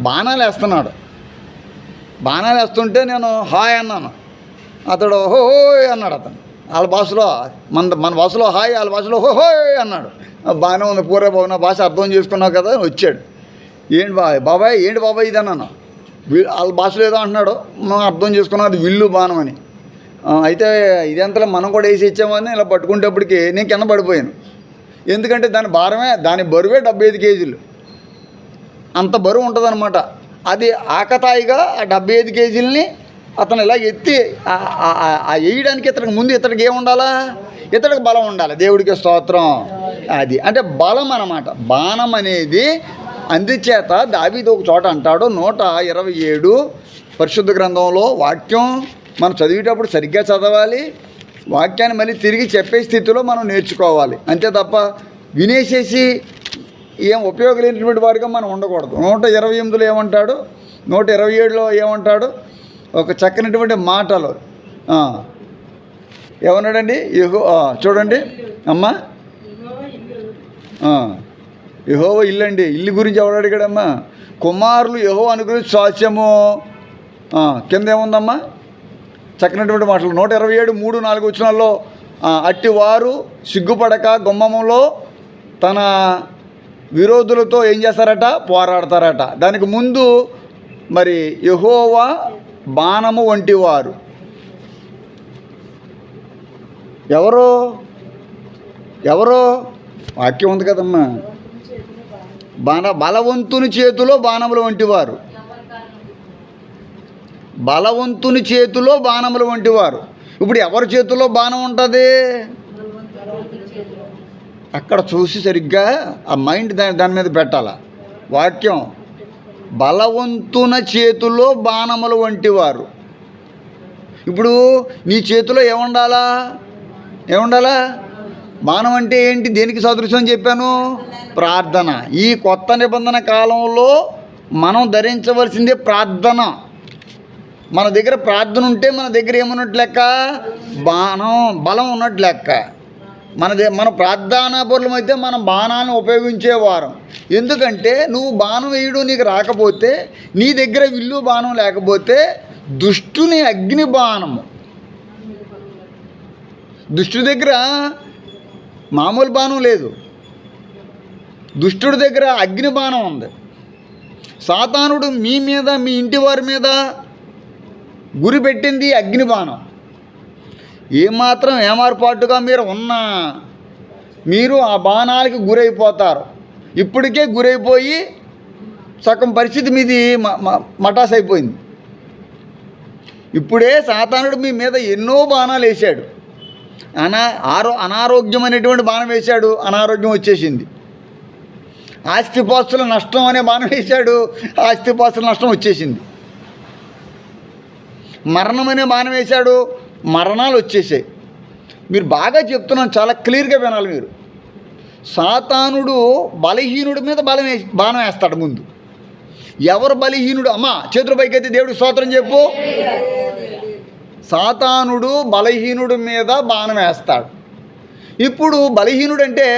బాణాలు వేస్తున్నాడు. బాణాలు వేస్తుంటే నేను హాయ్ అన్నాను. అతడు హోయ్ అన్నాడు. అతను వాళ్ళ భాషలో, మన భాషలో హాయ్, వాళ్ళ భాషలో హోయ్ అన్నాడు. బాగానే ఉంది, పూరే బాబు, నా భాష అర్థం చేసుకున్నావు కదా అని వచ్చాడు. ఏంటి బాబాయ్ ఏంటి బాబాయ్ ఇది అన్నాను. వాళ్ళ భాషలో ఏదో అంటున్నాడు, మనం అర్థం చేసుకున్నాం అది విల్లు బాణం అని. అయితే ఇదంతలో మనం కూడా వేసి ఇచ్చామని ఇలా పట్టుకునేటప్పటికి నేను కింద పడిపోయాను. ఎందుకంటే దాని బరువే 75 కేజీలు. అంత బరువు ఉంటుంది అనమాట. అది ఆకతాయిగా ఆ 75 కేజీలని అతను ఇలా ఎత్తి వేయడానికి ఇతడికి ఏముండాలా? ఇతడికి బలం ఉండాలి. దేవుడికి స్తోత్రం. అది అంటే బలం అన్నమాట. బాణం అనేది. అందుచేత దావీదు ఒక చోట అంటాడు, 127 పరిశుద్ధ గ్రంథంలో వాక్యం మనం చదివేటప్పుడు సరిగ్గా చదవాలి. వాక్యాన్ని మళ్ళీ తిరిగి చెప్పే స్థితిలో మనం నేర్చుకోవాలి. అంతే తప్ప వినేసేసి ఏం ఉపయోగం లేనటువంటి వారిగా మనం ఉండకూడదు. 128లో ఏమంటాడు, 127లో ఏమంటాడు? ఒక చక్కనటువంటి మాటలు ఏమన్నాడండి? చూడండి అమ్మా, యెహోవా ఇల్లు అండి. ఇల్లు గురించి ఎవడు అడిగాడమ్మా? కుమారులు యెహోవా అనుగ్రహించు స్వాస్యము. కింద ఏముందమ్మా? చక్కనటువంటి మాటలు 127:3-4 వచనాల్లో అట్టివారు సిగ్గుపడక గుమ్మములో తన విరోధులతో ఏం చేస్తారట? పోరాడతారట. దానికి ముందు మరి యెహోవా బాణము వంటివారు ఎవరో వాక్యం ఉంది కదమ్మా. బలవంతుని చేతిలో బాణములు వంటివారు. బలవంతుని చేతిలో బాణములు వంటివారు. ఇప్పుడు ఎవరి చేతిలో బాణం ఉంటుంది? అక్కడ చూసి సరిగ్గా ఆ మైండ్ దాని మీద పెట్టాల. వాక్యం బలవంతున చేతిలో బాణములు వంటివారు. ఇప్పుడు నీ చేతిలో ఏముండాలా? బాణం అంటే ఏంటి? దేనికి సదృశ్యం అని చెప్పాను? ప్రార్థన. ఈ కొత్త నిబంధన కాలంలో మనం ధరించవలసిందే ప్రార్థన. మన దగ్గర ప్రార్థన ఉంటే మన దగ్గర ఏమున్నట్టు లెక్క? బలం ఉన్నట్టు లెక్క. మన ప్రార్థనాపరులం అయితే మనం బాణాన్ని ఉపయోగించేవారం. ఎందుకంటే నువ్వు బాణం వేయడం నీకు రాకపోతే, నీ దగ్గర విల్లు బాణం లేకపోతే దుష్టుని అగ్ని బాణము. దుష్టుడి దగ్గర మామూలు బాణం లేదు, దుష్టుడి దగ్గర అగ్ని బాణం ఉంది. సాతానుడు మీ మీద, మీ ఇంటి వారి మీద గురి పెట్టింది అగ్ని బాణం. ఏమాత్రం ఏమార్పాటుగా మీరు ఉన్నా మీరు ఆ బాణాలకి గురైపోతారు. ఇప్పటికే గురైపోయి సగం పరిస్థితి మీది మటాస్ అయిపోయింది. ఇప్పుడే సాతానుడు మీ మీద ఎన్నో బాణాలు వేశాడు. అనారోగ్యం అనేటువంటి బాణం వేశాడు, అనారోగ్యం వచ్చేసింది. ఆస్తిపాస్తుల నష్టం అనే బాణం వేశాడు, ఆస్తిపాస్తుల నష్టం వచ్చేసింది. మరణం అనే బాణం వేశాడు, మరణాలు వచ్చేసాయి. మీరు బాగా చెప్తున్నాను, చాలా క్లియర్గా వినాలి మీరు. సాతానుడు బలహీనుడి మీద బాణం వేస్తాడు ముందు. ఎవరు బలహీనుడు? అమ్మా చేతుల పైకైతే దేవుడికి స్తోత్రం చెప్పు. సాతానుడు బలహీనుడి మీద బాణం వేస్తాడు. ఇప్పుడు బలహీనుడు అంటే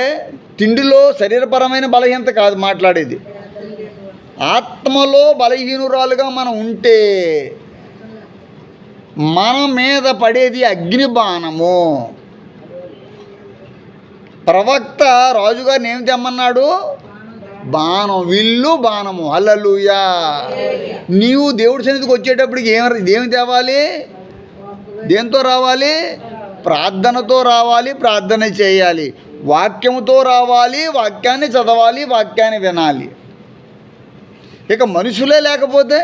తిండిలో శరీరపరమైన బలహీనత కాదు మాట్లాడేది. ఆత్మలో బలహీనురాలుగా మనం ఉంటే మన మీద పడేది అగ్ని బాణము. ప్రవక్త రాజుగారిని ఏం తెమ్మన్నాడు? బాణం, విల్లు బాణము. హల్లెలూయా. నీవు దేవుడి సన్నిధికి వచ్చేటప్పటికి ఏమి తేవాలి? దేంతో రావాలి? ప్రార్థనతో రావాలి, ప్రార్థన చేయాలి. వాక్యముతో రావాలి, వాక్యాన్ని చదవాలి, వాక్యాన్ని వినాలి. ఇక మనుషులే లేకపోతే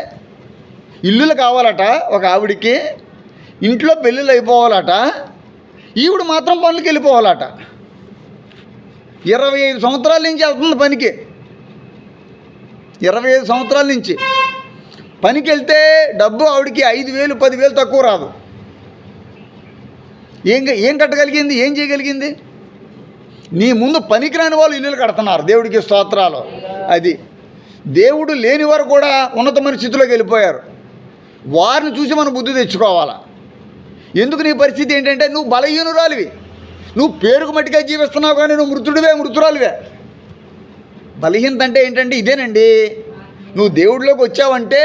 ఇల్లులు కావాలట ఒక ఆవిడికి, ఇంట్లో పెళ్ళిళ్ళు అయిపోవాలట, ఈవిడ మాత్రం పనులకి వెళ్ళిపోవాలట. 25 సంవత్సరాల నుంచి వెళ్తుంది పనికి. 25 సంవత్సరాల నుంచి పనికి వెళ్తే డబ్బు ఆవిడికి 5,000 10,000 తక్కువ రాదు. ఏం కట్టగలిగింది? ఏం చేయగలిగింది? నీ ముందు పనికిరాని వాళ్ళు ఇల్లులు కడుతున్నారు. దేవుడికి స్తోత్రాలు. అది దేవుడు లేని వారు కూడా ఉన్నతమైన స్థితిలోకి వెళ్ళిపోయారు. వారిని చూసి మనం బుద్ధి తెచ్చుకోవాలా. ఎందుకు నీ పరిస్థితి ఏంటంటే నువ్వు బలహీనురాలివి. నువ్వు పేరుకు మట్టిగా జీవిస్తున్నావు, కానీ నువ్వు మృతురాలివే. బలహీనత అంటే ఏంటంటే ఇదేనండి. నువ్వు దేవుడిలోకి వచ్చావంటే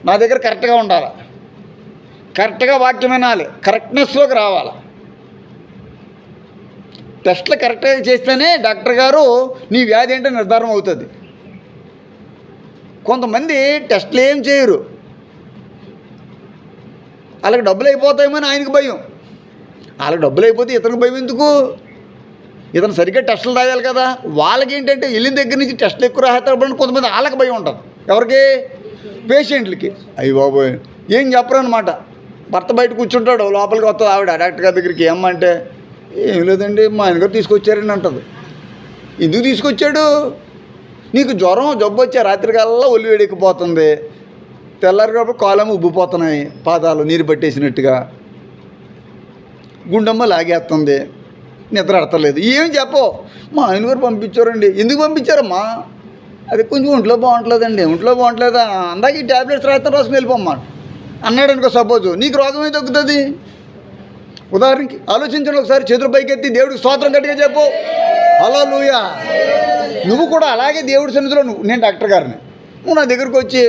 నా దగ్గర కరెక్ట్గా ఉండాలి, కరెక్ట్గా వాక్యం వినాలి, కరెక్ట్నెస్లోకి రావాలి. టెస్ట్లు కరెక్ట్గా చేస్తేనే డాక్టర్ గారు నీ వ్యాధి ఏంటో నిర్ధారణ అవుతుంది. కొంతమంది టెస్ట్లు ఏం చేయరు, వాళ్ళకి డబ్బులు అయిపోతాయేమని ఆయనకు భయం. వాళ్ళకి డబ్బులు అయిపోతే ఇతనికి భయం ఎందుకు? ఇతను సరిగ్గా టెస్టులు రాయాలి కదా. వాళ్ళకి ఏంటంటే వెళ్ళిన దగ్గర నుంచి టెస్టులు ఎక్కువ రాసేటప్పుడు కొంతమంది వాళ్ళకి భయం ఉంటుంది. ఎవరికి? పేషెంట్లకి. అయ్యి బాబోయ్ ఏం చెప్పరనమాట. భర్త బయట కూర్చుంటాడు, లోపలికి వస్తుంది ఆవిడ డాక్టర్ గారి దగ్గరికి. ఏమంటే ఏం లేదండి మా ఆయన గారు తీసుకొచ్చారని అంటది. ఎందుకు తీసుకొచ్చాడు? నీకు జ్వరం జబ్బు వచ్చే రాత్రికల్లా ఒళ్ళు వేడెక్కిపోతుంది, తెల్లారి కాబట్టి కాళ్ళేమో ఉబ్బిపోతున్నాయి, పాదాలు నీరు పట్టేసినట్టుగా, గుండమ్మ లాగేస్తుంది, నిద్ర అడతలేదు. ఏం చెప్పవు? మా ఆయన గారు పంపించారండి. ఎందుకు పంపించారమ్మా? అది కొంచెం ఒంట్లో బాగుంటలేదండి. ఒంట్లో బాగుంటలేదా? అందాక ఈ ట్యాబ్లెట్స్ రాస్తాను, రాసుకుని వెళ్ళిపోమ్మా అన్నాడు అనుకో. సపోజు నీకు రోగం ఏం తగ్గుతుంది? ఉదాహరణకి ఆలోచించండి ఒకసారి. చేతుల పైకెత్తి దేవుడికి స్తోత్రం గట్టిగా చెప్పు. హల్లెలూయా. నువ్వు కూడా అలాగే దేవుడి సన్నిధిలో నేను డాక్టర్ గారిని, నువ్వు నా దగ్గరికి వచ్చి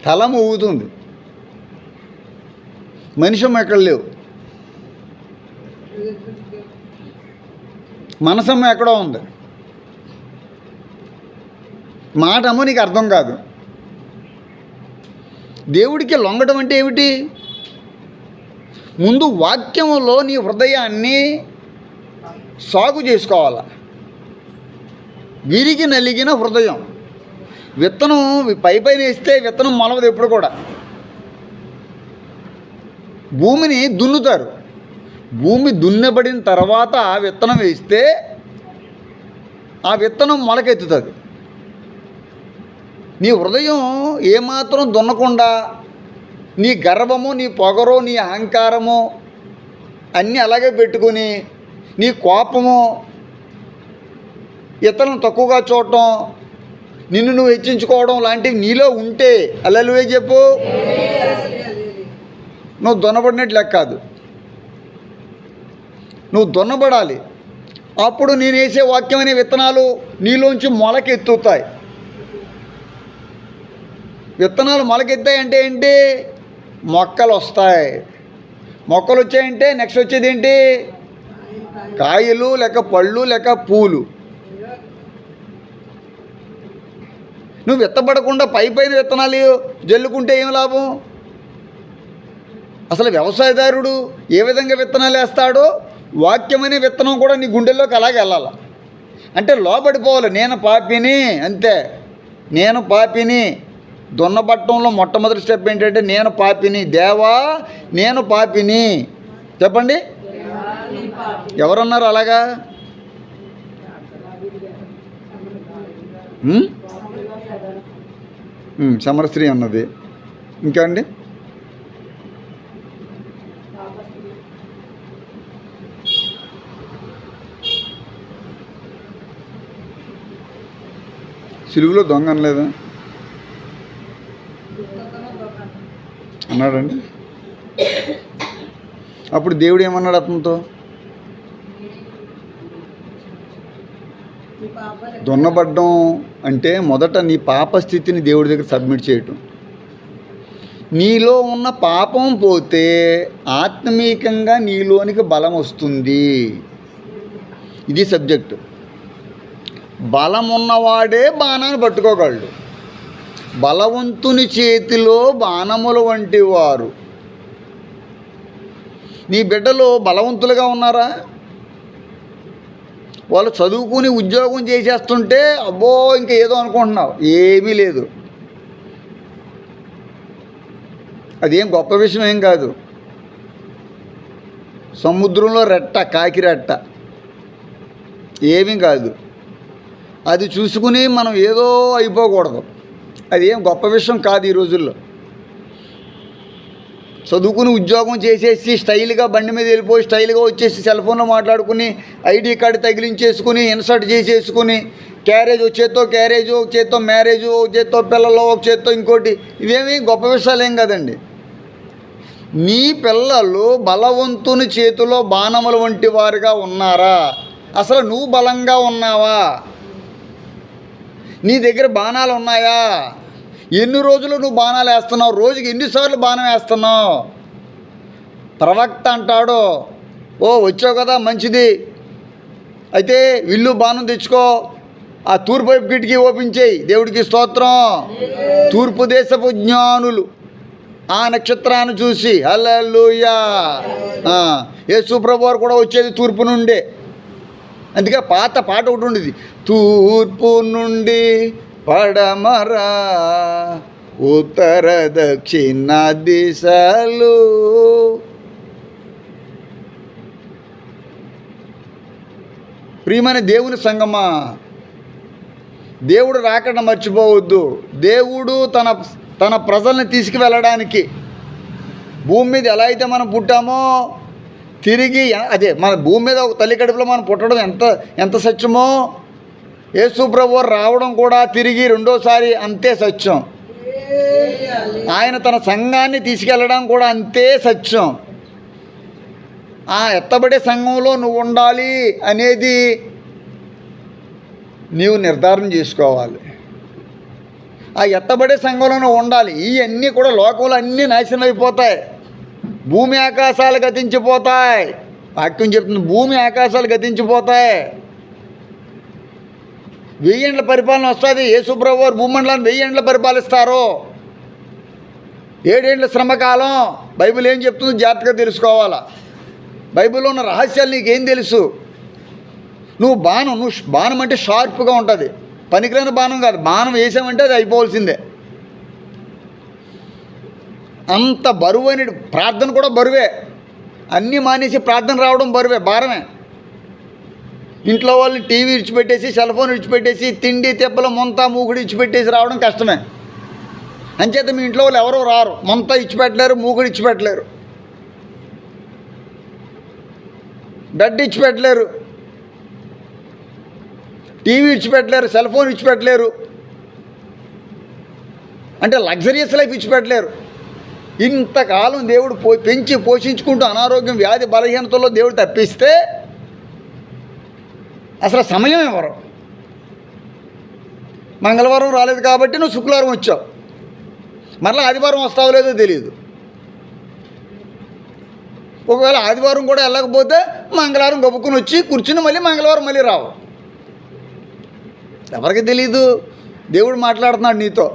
తల ఊగుతుంది, మనిషి ఎక్కడ లేవు, మనసమ్మ ఎక్కడో ఉంది, మాటమ్మో నీకు అర్థం కాదు. దేవుడికి లొంగడం అంటే ఏమిటి? ముందు వాక్యంలో నీ హృదయాన్ని సాగు చేసుకోవాలి. విరిగి నలిగిన హృదయం. విత్తనం పైన వేస్తే విత్తనం మొలవదు ఎప్పుడు కూడా. భూమిని దున్నుతారు, భూమి దున్నబడిన తర్వాత విత్తనం వేస్తే ఆ విత్తనం మొలకెత్తుతుంది. నీ హృదయం ఏమాత్రం దున్నకుండా నీ గర్వము, నీ పొగరు, నీ అహంకారము అన్నీ అలాగే పెట్టుకుని నీ కోపము, ఇతరులను తక్కువగా చూడటం, నిన్ను నువ్వు హెచ్చించుకోవడం లాంటివి నీలో ఉంటే హల్లెలూయా చెప్పు. నువ్వు దున్నబడినట్టు లెక్క కాదు. నువ్వు దున్నబడాలి. అప్పుడు నేను వేసే వాక్యం అనే విత్తనాలు నీలోంచి మొలకెత్తుతాయి. విత్తనాలు మొలకెత్తాయంటే ఏంటి? మొక్కలు వస్తాయి. మొక్కలు వచ్చాయంటే నెక్స్ట్ వచ్చేది ఏంటి? కాయలు, లేక పళ్ళు, లేక పూలు. నువ్వు విత్తబడకుండా పైన విత్తనాలు జల్లుకుంటే ఏం లాభం? అసలు వ్యవసాయదారుడు ఏ విధంగా విత్తనాలు వేస్తాడో వాక్యమనే విత్తనం కూడా నీ గుండెల్లోకి అలాగే వెళ్ళాలి. అంటే లోబడిపోవాలి. నేను పాపిని, అంతే. నేను పాపిని. దున్నబట్టంలో మొట్టమొదటి స్టెప్ ఏంటంటే నేను పాపిని. దేవా నేను పాపిని చెప్పండి. ఎవరన్నారు అలాగా? సమరస్త్రీ అన్నది. ఇంకా అండి సిలువులో దొంగ అనలేదా అన్నాడండి. అప్పుడు దేవుడు ఏమన్నాడు అతనితో? దున్నబడ్డం అంటే మొదట నీ పాప స్థితిని దేవుడి దగ్గర సబ్మిట్ చేయటం. నీలో ఉన్న పాపం పోతే ఆత్మీయంగా నీలోనికి బలం వస్తుంది. ఇది సబ్జెక్టు. బలం ఉన్నవాడే బాణాన్ని పట్టుకోగలడు. బలవంతుని చేతిలో బాణములు వంటి వారు. నీ బిడ్డలు బలవంతులుగా ఉన్నారా? వాళ్ళు చదువుకుని ఉద్యోగం చేసేస్తుంటే అబ్బో ఇంకా ఏదో అనుకుంటున్నావు. ఏమీ లేదు. అదేం గొప్ప విషయం ఏం కాదు. సముద్రంలో రెట్ట, కాకి రెట్ట, ఏమీ కాదు. అది చూసుకుని మనం ఏదో అయిపోకూడదు. అది ఏం గొప్ప విషయం కాదు. ఈ రోజుల్లో చదువుకుని ఉద్యోగం చేసేసి స్టైల్గా బండి మీద వెళ్ళిపోయి స్టైల్గా వచ్చేసి సెల్ ఫోన్లో మాట్లాడుకుని ఐడి కార్డు తగిలించేసుకుని ఇన్సర్ట్ చేసేసుకుని క్యారేజ్ ఒక చేత్తో క్యారేజ్, ఒక చేత్తో మ్యారేజ్, ఒక చేత్తో పిల్లలు, ఒక చేత్తో ఇంకోటి, ఇవేమీ గొప్ప విషయాలు ఏం కదండి. నీ పిల్లలు బలవంతుని చేతిలో బాణములు వంటి వారుగా ఉన్నారా? అసలు నువ్వు బలంగా ఉన్నావా? నీ దగ్గర బాణాలు ఉన్నాయా? ఎన్ని రోజులు నువ్వు బాణాలు వేస్తున్నావు? రోజుకి ఎన్నిసార్లు బాణం వేస్తున్నావు? ప్రవక్త అంటాడు, ఓ వచ్చావు కదా మంచిది, అయితే విల్లు బాణం తెచ్చుకో, ఆ తూర్పు వైపు కిటికీ ఓపెన్ చేయి. దేవుడికి స్తోత్రం. తూర్పు దేశపు జ్ఞానులు ఆ నక్షత్రాన్ని చూసి హల్లెలూయా. యేసు ప్రభువారు కూడా వచ్చేది తూర్పు నుండే. అందుకే పాత పాట ఒకటి ఉండేది, తూర్పు నుండి పడమర ఉత్తర దక్షిణ దిశలు. ప్రియమైన దేవుని సంగమా, దేవుడు రాకడ మర్చిపోవద్దు. దేవుడు తన ప్రజల్ని తీసుకువెళ్ళడానికి భూమి మీద ఎలా అయితే మనం పుట్టామో తిరిగి అదే మన భూమి మీద ఒక తల్లి కడుపులో మనం పుట్టడం ఎంత సత్యమో, యేసు ప్రభువు రావడం కూడా తిరిగి రెండోసారి అంతే సత్యం. ఆయన తన సంఘాన్ని తీసుకెళ్ళడం కూడా అంతే సత్యం. ఆ ఎత్తబడే సంఘంలో నువ్వు ఉండాలి అనేది నీవు నిర్ధారణ చేసుకోవాలి. ఆ ఎత్తబడే సంఘంలో నువ్వు ఉండాలి. ఇవన్నీ కూడా లోకంలో అన్నీ నాశనం అయిపోతాయి. భూమి ఆకాశాలు గతించిపోతాయి. వాక్యం చెప్తుంది, భూమి ఆకాశాలు గతించిపోతాయి. 1000 ఏండ్ల పరిపాలన వస్తుంది. యేసు ప్రభువు భూమండలాన్ని 1000 ఏండ్ల పరిపాలిస్తారు. 7 ఏండ్ల శ్రమకాలం. బైబిల్ ఏం చెప్తుందో జాగ్రత్తగా తెలుసుకోవాలా. బైబిల్లో ఉన్న రహస్యాలు నీకేం తెలుసు? నువ్వు బాణం అంటే షార్ప్గా ఉంటుంది. పనికిరాని బాణం కాదు. బాణం వేసామంటే అది అయిపోవాల్సిందే. అంత బరువైన ప్రార్థన కూడా బరువే. అన్నీ మానేసి ప్రార్థన రావడం బరువే, భారమే. ఇంట్లో వాళ్ళు టీవీ విడిచిపెట్టేసి, సెల్ ఫోన్ విడిచిపెట్టేసి, తిండి తెప్పలు మొంత మూగుడు ఇచ్చిపెట్టేసి రావడం కష్టమే. అంచేత మీ ఇంట్లో వాళ్ళు ఎవరో రారు. మొంత ఇచ్చిపెట్టలేరు, మూగుడు ఇచ్చిపెట్టలేరు, బెడ్ ఇచ్చిపెట్టలేరు, టీవీ ఇచ్చిపెట్టలేరు, సెల్ ఫోన్ ఇచ్చిపెట్టలేరు, అంటే లగ్జరియస్ లైఫ్ ఇచ్చిపెట్టలేరు. ఇంతకాలం దేవుడు పెంచి పోషించుకుంటూ అనారోగ్యం, వ్యాధి, బలహీనతలో దేవుడు తప్పిస్తే అసలు సమయం ఎవరు? మంగళవారం రాలేదు కాబట్టి నువ్వు శుక్రవారం వచ్చావు, మరలా ఆదివారం వస్తావో లేదో తెలియదు. ఒకవేళ ఆదివారం కూడా వెళ్ళకపోతే మంగళవారం గబుక్కుని వచ్చి కూర్చుని మళ్ళీ మంగళవారం మళ్ళీ రావు. ఎవరికి తెలీదు? దేవుడు మాట్లాడుతున్నాడు నీతో,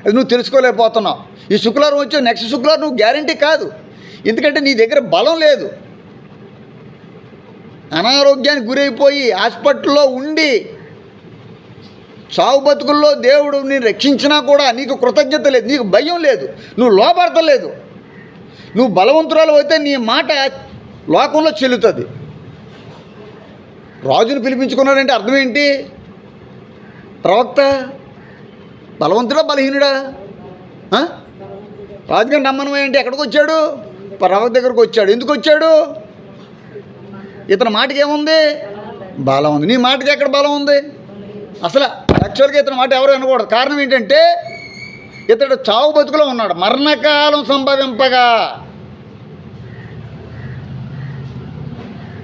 అది నువ్వు తెలుసుకోలేకపోతున్నావు. ఈ శుక్రవారం వచ్చావు, నెక్స్ట్ శుక్రవారం నువ్వు గ్యారంటీ కాదు. ఎందుకంటే నీ దగ్గర బలం లేదు. అనారోగ్యానికి గురైపోయి హాస్పిటల్లో ఉండి చావు బతుకుల్లో దేవుడు నేను రక్షించినా కూడా నీకు కృతజ్ఞత లేదు, నీకు భయం లేదు, నువ్వు లోపడతలేదు. నువ్వు బలవంతురాలు అయితే నీ మాట లోకంలో చెల్లుతుంది. రాజును పిలిపించుకున్నాడంటే అర్థం ఏంటి? ప్రవక్త బలవంతుడా బలహీనుడా? రాజుగారిని నమ్మనమే అంటే ఎక్కడికి వచ్చాడు? ప్రవక్త దగ్గరకు వచ్చాడు. ఎందుకు వచ్చాడు? ఇతని మాటకి ఏముంది? బలం ఉంది. నీ మాటకి ఎక్కడ బలం ఉంది? అసలు యాక్చువల్గా ఇతని మాట ఎవరు వినకూడదు. కారణం ఏంటంటే ఇతడు చావు బతుకులో ఉన్నాడు. మరణకాలం సంభవింపగా,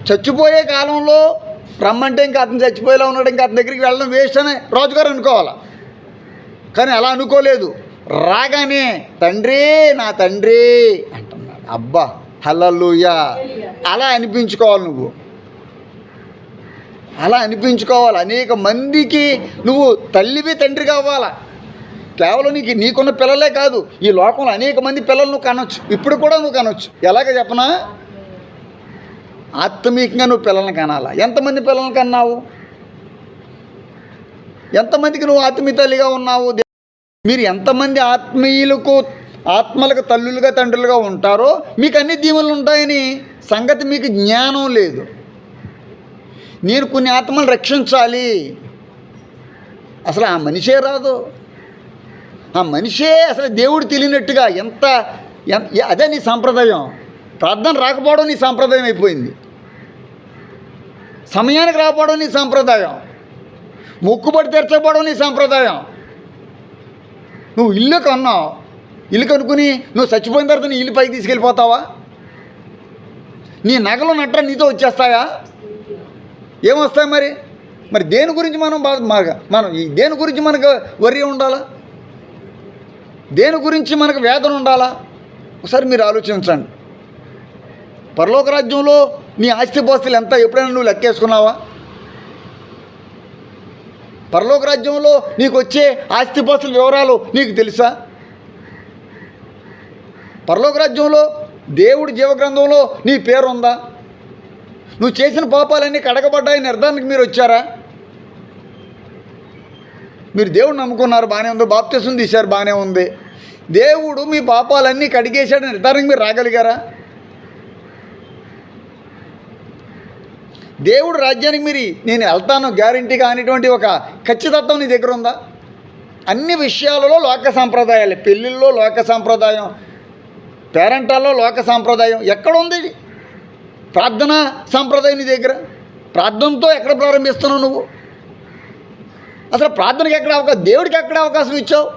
చచ్చిపోయే కాలంలో రమ్మంటే ఇంకా అతను చచ్చిపోయేలా ఉన్నాడు, ఇంకా అతని దగ్గరికి వెళ్ళడం వేస్ట్ అని రాజుగారు అనుకోవాలి. కానీ అలా అనుకోలేదు. రాగానే తండ్రి, నా తండ్రి అంటున్నాడు. అబ్బా, హల్లెలూయా! అలా అనిపించుకోవాలి నువ్వు, అలా అనిపించుకోవాలి. అనేక మందికి నువ్వు తల్లివి, తండ్రి కావాలా. కేవలం నీకున్న పిల్లలే కాదు, ఈ లోకంలో అనేక మంది పిల్లలు నువ్వు కనొచ్చు. ఇప్పుడు కూడా నువ్వు కనొచ్చు. ఎలాగ చెప్పనా? ఆత్మీయంగా నువ్వు పిల్లల్ని కనాలా. ఎంతమంది పిల్లల్ని కన్నావు? ఎంతమందికి నువ్వు ఆత్మీయ తల్లిగా ఉన్నావు? మీరు ఎంతమంది ఆత్మలకు తల్లులుగా తండ్రులుగా ఉంటారో మీకు అన్ని దీవెనలు ఉంటాయని సంగతి మీకు జ్ఞానం లేదు. నేను కొన్ని ఆత్మలు రక్షించాలి. అసలు ఆ మనిషే రాదు. ఆ మనిషే అసలు దేవుడు తెలియనట్టుగా అదే నీ సాంప్రదాయం. ప్రార్థన రాకపోవడం నీ సాంప్రదాయం అయిపోయింది. సమయానికి రాకపోవడం నీ సాంప్రదాయం. మొక్కుబడి తెరచకపోవడం నీ సాంప్రదాయం. నువ్వు ఇల్లు కన్నావు, ఇల్లు కనుక్కుని నువ్వు చచ్చిపోయిన తర్వాత నీ ఇల్లు పైకి తీసుకెళ్ళిపోతావా? నీ నగలు నట్ర నీతో వచ్చేస్తాయా? ఏమొస్తాయి మరి దేని గురించి మనం దేని గురించి మనకు వర్రీ ఉండాలా? దేని గురించి మనకు వేదన ఉండాలా? ఒకసారి మీరు ఆలోచించండి. పరలోక రాజ్యంలో నీ ఆస్తిపాస్తులు ఎంత ఎప్పుడైనా నువ్వు లెక్కేసుకున్నావా? పరలోక రాజ్యంలో నీకు వచ్చే ఆస్తిపాస్తుల వివరాలు నీకు తెలుసా? పరలోక రాజ్యంలో దేవుడి జీవగ్రంథంలో నీ పేరు ఉందా? నువ్వు చేసిన పాపాలన్నీ కడగబడ్డాయి నిర్ధారణకు మీరు వచ్చారా? మీరు దేవుడిని నమ్ముకున్నారు, బాగానే ఉంది. బాప్తిసం తీశారు, బాగానే ఉంది. దేవుడు మీ పాపాలన్నీ కడిగేశాడు నిర్ధారణకు మీరు రాగలిగారా? దేవుడు రాజ్యానికి నేను వెళ్తాను గ్యారంటీగా అనేటువంటి ఒక ఖచ్చితత్వం నీ దగ్గర ఉందా? అన్ని విషయాలలో లోక సాంప్రదాయాలే. పెళ్ళిళ్ళలో లోక సాంప్రదాయం, పేరెంటాల్లో లోక సాంప్రదాయం. ఎక్కడుంది ప్రార్థన సాంప్రదాయం నీ దగ్గర? ప్రార్థనతో ఎక్కడ ప్రారంభిస్తున్నావు నువ్వు? అసలు ప్రార్థనకి ఎక్కడ అవకాశం, దేవుడికి ఎక్కడ అవకాశం ఇచ్చావు?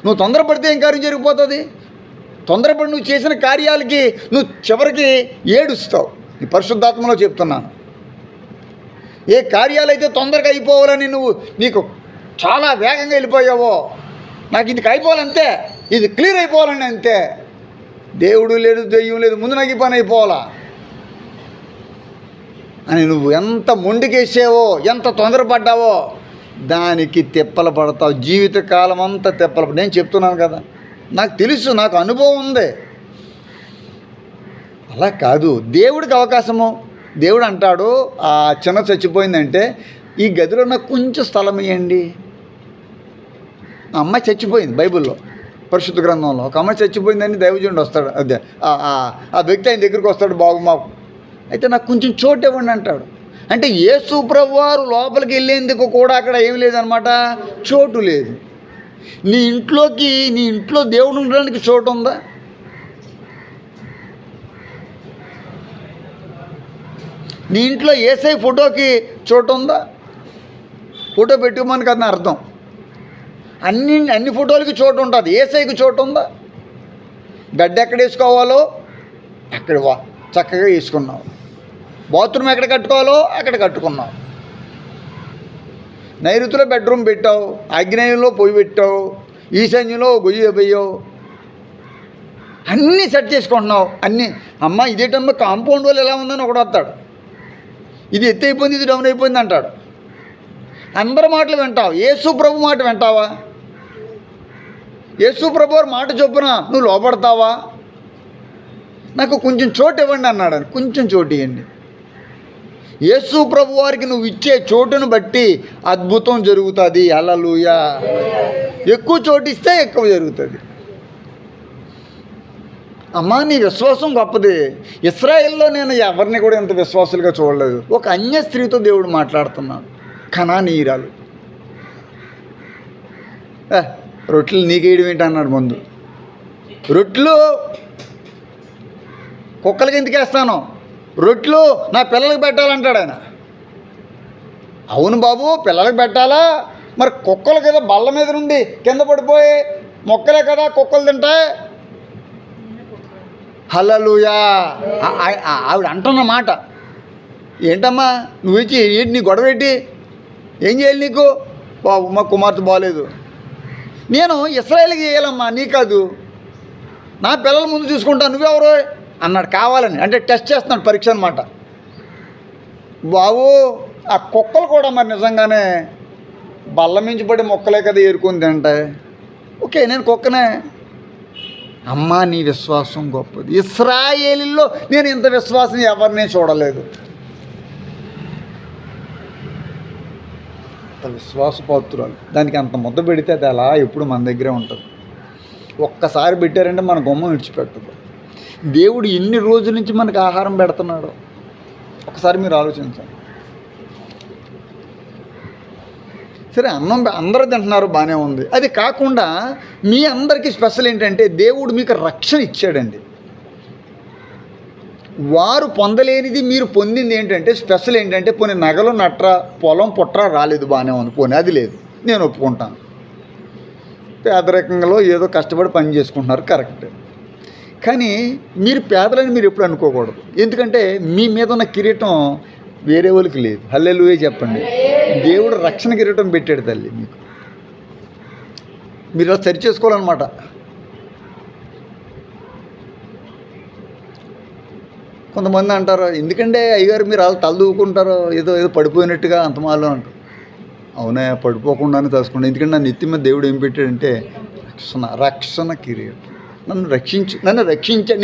నువ్వు తొందరపడితే ఏం కార్యం జరిగిపోతుంది? తొందరపడి నువ్వు చేసిన కార్యాలకి నువ్వు చివరికి ఏడుస్తావు. ఈ పరిశుద్ధాత్మలో చెప్తున్నాను. ఏ కార్యాలైతే తొందరగా అయిపోవాలని నీకు చాలా వేగంగా వెళ్ళిపోయావో, నాకు ఇది అయిపోవాలంతే, ఇది క్లియర్ అయిపోవాలని అంతే, దేవుడు లేదు, దెయ్యం లేదు, ముందు నాకు ఈ పని అయిపోవాలా అని నువ్వు ఎంత మొండికేసావో, ఎంత తొందరపడ్డావో దానికి తిప్పలు పడతావు. జీవితకాలం అంతా తిప్పలు. నేను చెప్తున్నాను కదా, నాకు తెలుసు, నాకు అనుభవం ఉంది. అలా కాదు. దేవుడికి అవకాశము. దేవుడు అంటాడు, ఆ చిన్న చచ్చిపోయిందంటే ఈ గదిలో నాకు కొంచెం స్థలం ఇవ్వండి. ఆ అమ్మాయి చచ్చిపోయింది. బైబిల్లో పరిశుద్ధ గ్రంథంలో ఒక అమ్మాయి చచ్చిపోయిందని దైవజనుడు వస్తాడు. అదే ఆ వ్యక్తి ఆయన దగ్గరికి వస్తాడు, బాబు మాకు అయితే నాకు కొంచెం చోటు ఇవ్వండి అంటాడు. అంటే యేసు ప్రభువారు లోపలికి వెళ్ళేందుకు కూడా అక్కడ ఏమి లేదనమాట, చోటు లేదు. నీ ఇంట్లో దేవుడు ఉండడానికి చోటు ఉందా? నీ ఇంట్లో యేసై ఫోటోకి చోటు ఉందా? ఫోటో పెట్టుకోమని కదా అర్థం. అన్ని ఫోటోలకి చోటు ఉంటుంది, యేసైకి చోటు ఉందా? గడ్డ ఎక్కడ వేసుకోవాలో అక్కడ చక్కగా వేసుకున్నావు. బాత్రూమ్ ఎక్కడ కట్టుకోవాలో అక్కడ కట్టుకున్నావు. నైరుతిలో బెడ్రూమ్ పెట్టావు, ఆగ్నేయంలో పొయ్యి పెట్టావు, ఈశాన్యంలో గొయ్యి పోయావు, అన్నీ సెట్ చేసుకుంటున్నావు. అన్నీ అమ్మ ఇదేటమ్మా కాంపౌండ్ వాళ్ళు ఎలా ఉందని ఒకడు వస్తాడు, ఇది ఎత్తి అయిపోయింది, ఇది డౌన్ అయిపోయింది అంటాడు. అందరి మాటలు వింటావు, యేసు ప్రభు మాట వింటావా? యేసు ప్రభు వారి మాట చొప్పున నువ్వు లోపడతావా? నాకు కొంచెం చోటు ఇవ్వండి అన్నాడు. కొంచెం చోటు ఇవ్వండి. యేసు ప్రభు వారికి నువ్వు ఇచ్చే చోటును బట్టి అద్భుతం జరుగుతుంది. హల్లెలూయా. ఎక్కువ చోటు ఇస్తే ఎక్కువ జరుగుతుంది. అమ్మా నీ విశ్వాసం గొప్పది. ఇశ్రాయేల్లో నేను ఎవరిని కూడా ఇంత విశ్వాసులుగా చూడలేదు. ఒక అన్య స్త్రీతో దేవుడు మాట్లాడుతున్నాడు, కనానీయురాలు. రొట్టెలు నీకేయడం ఏంటి అన్నాడు ముందు. రొట్టెలు కుక్కలకి ఎందుకు వేస్తాను, రొట్టెలు నా పిల్లలకి పెట్టాలంటాడు ఆయన. అవును బాబు, పిల్లలకి పెట్టాలా, మరి కుక్కలు కదా బల్ల మీద నుండి కింద పడిపోయి మొక్కలే కదా కుక్కలు తింటాయి. హల్లెలూయా. ఆవిడ అంటున్న మాట ఏంటమ్మా, నువ్వు ఇచ్చి ఏంటి నీ గొడవ ఏంటి, ఏం చేయాలి నీకు, బాబు మా కుమార్తె బాగోలేదు, నేను ఇశ్రాయేలుకి చేయాలమ్మా, నీ కాదు, నా పిల్లల ముందు చూసుకుంటా, నువ్వెవరు అన్నాడు కావాలని. అంటే టెస్ట్ చేస్తున్నాడు, పరీక్ష అనమాట. బాబు ఆ కుక్కలు కూడా మరి నిజంగానే బల్ల మించి పడి మొక్కలే కదా ఏరుకొని తింటాయి. ఓకే నేను కుక్కనే. అమ్మా నీ విశ్వాసం గొప్పది, ఇశ్రాయేలీల్లో నేను ఇంత విశ్వాసం ఎవరిని చూడలేదు. అంత విశ్వాసపాత్రురాలు, దానికి అంత ముద్ద పెడితే అది అలా ఎప్పుడు మన దగ్గరే ఉంటుంది. ఒక్కసారి పెట్టారంటే మన గుమ్మం విడిచిపెట్టదు. దేవుడు ఎన్ని రోజుల నుంచి మనకు ఆహారం పెడుతున్నాడు ఒకసారి మీరు ఆలోచించండి. సరే అన్నం అందరూ తింటున్నారు, బాగానే ఉంది. అది కాకుండా మీ అందరికీ స్పెషల్ ఏంటంటే దేవుడు మీకు రక్షణ ఇచ్చాడండి. వారు పొందలేనిది మీరు పొందింది ఏంటంటే స్పెషల్ ఏంటంటే, పోనీ నగలు నట్ర పొలం పుట్ర రాలేదు, బాగానే ఉంది, పోనీ అది లేదు, నేను ఒప్పుకుంటాను. పేదరికంలో ఏదో కష్టపడి పని చేసుకుంటున్నారు, కరెక్ట్. కానీ మీరు పేదలని మీరు ఎప్పుడు అనుకోకూడదు. ఎందుకంటే మీ మీద ఉన్న కిరీటం వేరే వాళ్ళకి లేదు. హల్లెలూయా చెప్పండి. దేవుడు రక్షణ కిరీటం పెట్టాడు తల్లి మీకు. మీరు సరి చేసుకోవాలన్నమాట. కొంతమంది అంటారు, ఎందుకంటే అయ్యగారు మీరు అలా తలదూకుంటారు, ఏదో పడిపోయినట్టుగా అంతమాలో అంటారు. అవునా, పడిపోకుండానే తెలుసుకోండి. ఎందుకంటే నన్ను ఎత్తి మీద దేవుడు ఏం పెట్టాడంటే రక్షణ కిరీటం. నన్ను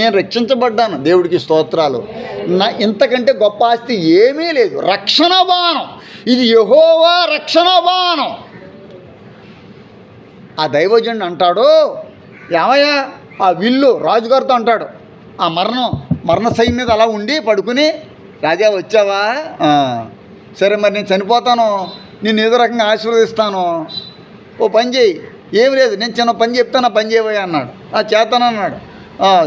నేను రక్షించబడ్డాను, దేవుడికి స్తోత్రాలు. ఇంతకంటే గొప్ప ఆస్తి ఏమీ లేదు. రక్షణ బాణం, ఇది యెహోవా రక్షణ బాణం. ఆ దైవజనుడు అంటాడు, ఏమయ్యా ఆ విల్లు రాజుగారితో అంటాడు, ఆ మరణ సైన్ మీద అలా ఉండి పడుకుని, రాజా వచ్చావా, సరే మరి నేను చనిపోతాను, నేను ఏదో రకంగా ఆశీర్వదిస్తాను, ఓ పని చేయి, ఏమి లేదు నేను చిన్న పని చెప్తాను, ఆ పని చేయబోయా అన్నాడు. చేస్తానన్నాడు.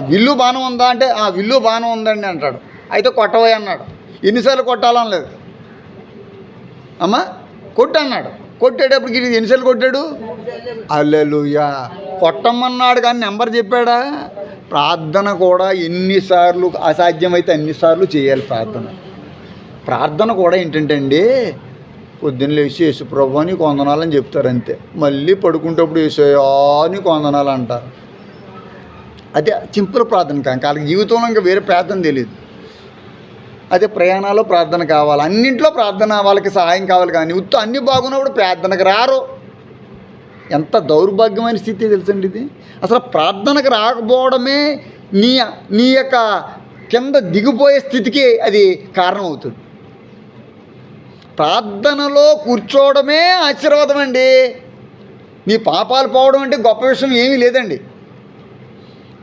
విల్లు బాణం ఉందా అంటే విల్లు బాణం ఉందండి అంటాడు. అయితే కొట్టబోయా అన్నాడు. ఎన్నిసార్లు కొట్టాలని లేదు, అమ్మా కొట్టు అన్నాడు. కొట్టేటప్పటికి ఎన్నిసార్లు కొట్టాడు, హల్లెలూయా. కొట్టమన్నాడు కానీ నెంబర్ చెప్పాడా. ప్రార్థన కూడా ఎన్నిసార్లు అసాధ్యమైతే అన్నిసార్లు చేయాలి. ప్రార్థన కూడా ఏంటంటే అండి, పొద్దున్న లేచి యేసు ప్రభు అని కొందనాలని చెప్తారు అంతే, మళ్ళీ పడుకుంటప్పుడు యేసయ్యా అని కొందనాలు అంటారు. అదే సింపుల్ ప్రార్థన కాదు, వాళ్ళకి జీవితంలో ఇంకా వేరే ప్రార్థన తెలియదు. అదే ప్రయాణాల్లో ప్రార్థన కావాలి, అన్నింట్లో ప్రార్థన, వాళ్ళకి సహాయం కావాలి. కానీ ఉత్తు అన్నీ బాగున్నప్పుడు ప్రార్థనకు రారు. ఎంత దౌర్భాగ్యమైన స్థితి తెలుసండి ఇది. అసలు ప్రార్థనకు రాకపోవడమే నీ యొక్క కింద దిగిపోయే స్థితికి అది కారణం అవుతుంది. ప్రార్థనలో కూర్చోవడమే ఆశీర్వాదం అండి. నీ పాపాలు పోవడం అంటే గొప్ప విషయం ఏమీ లేదండి.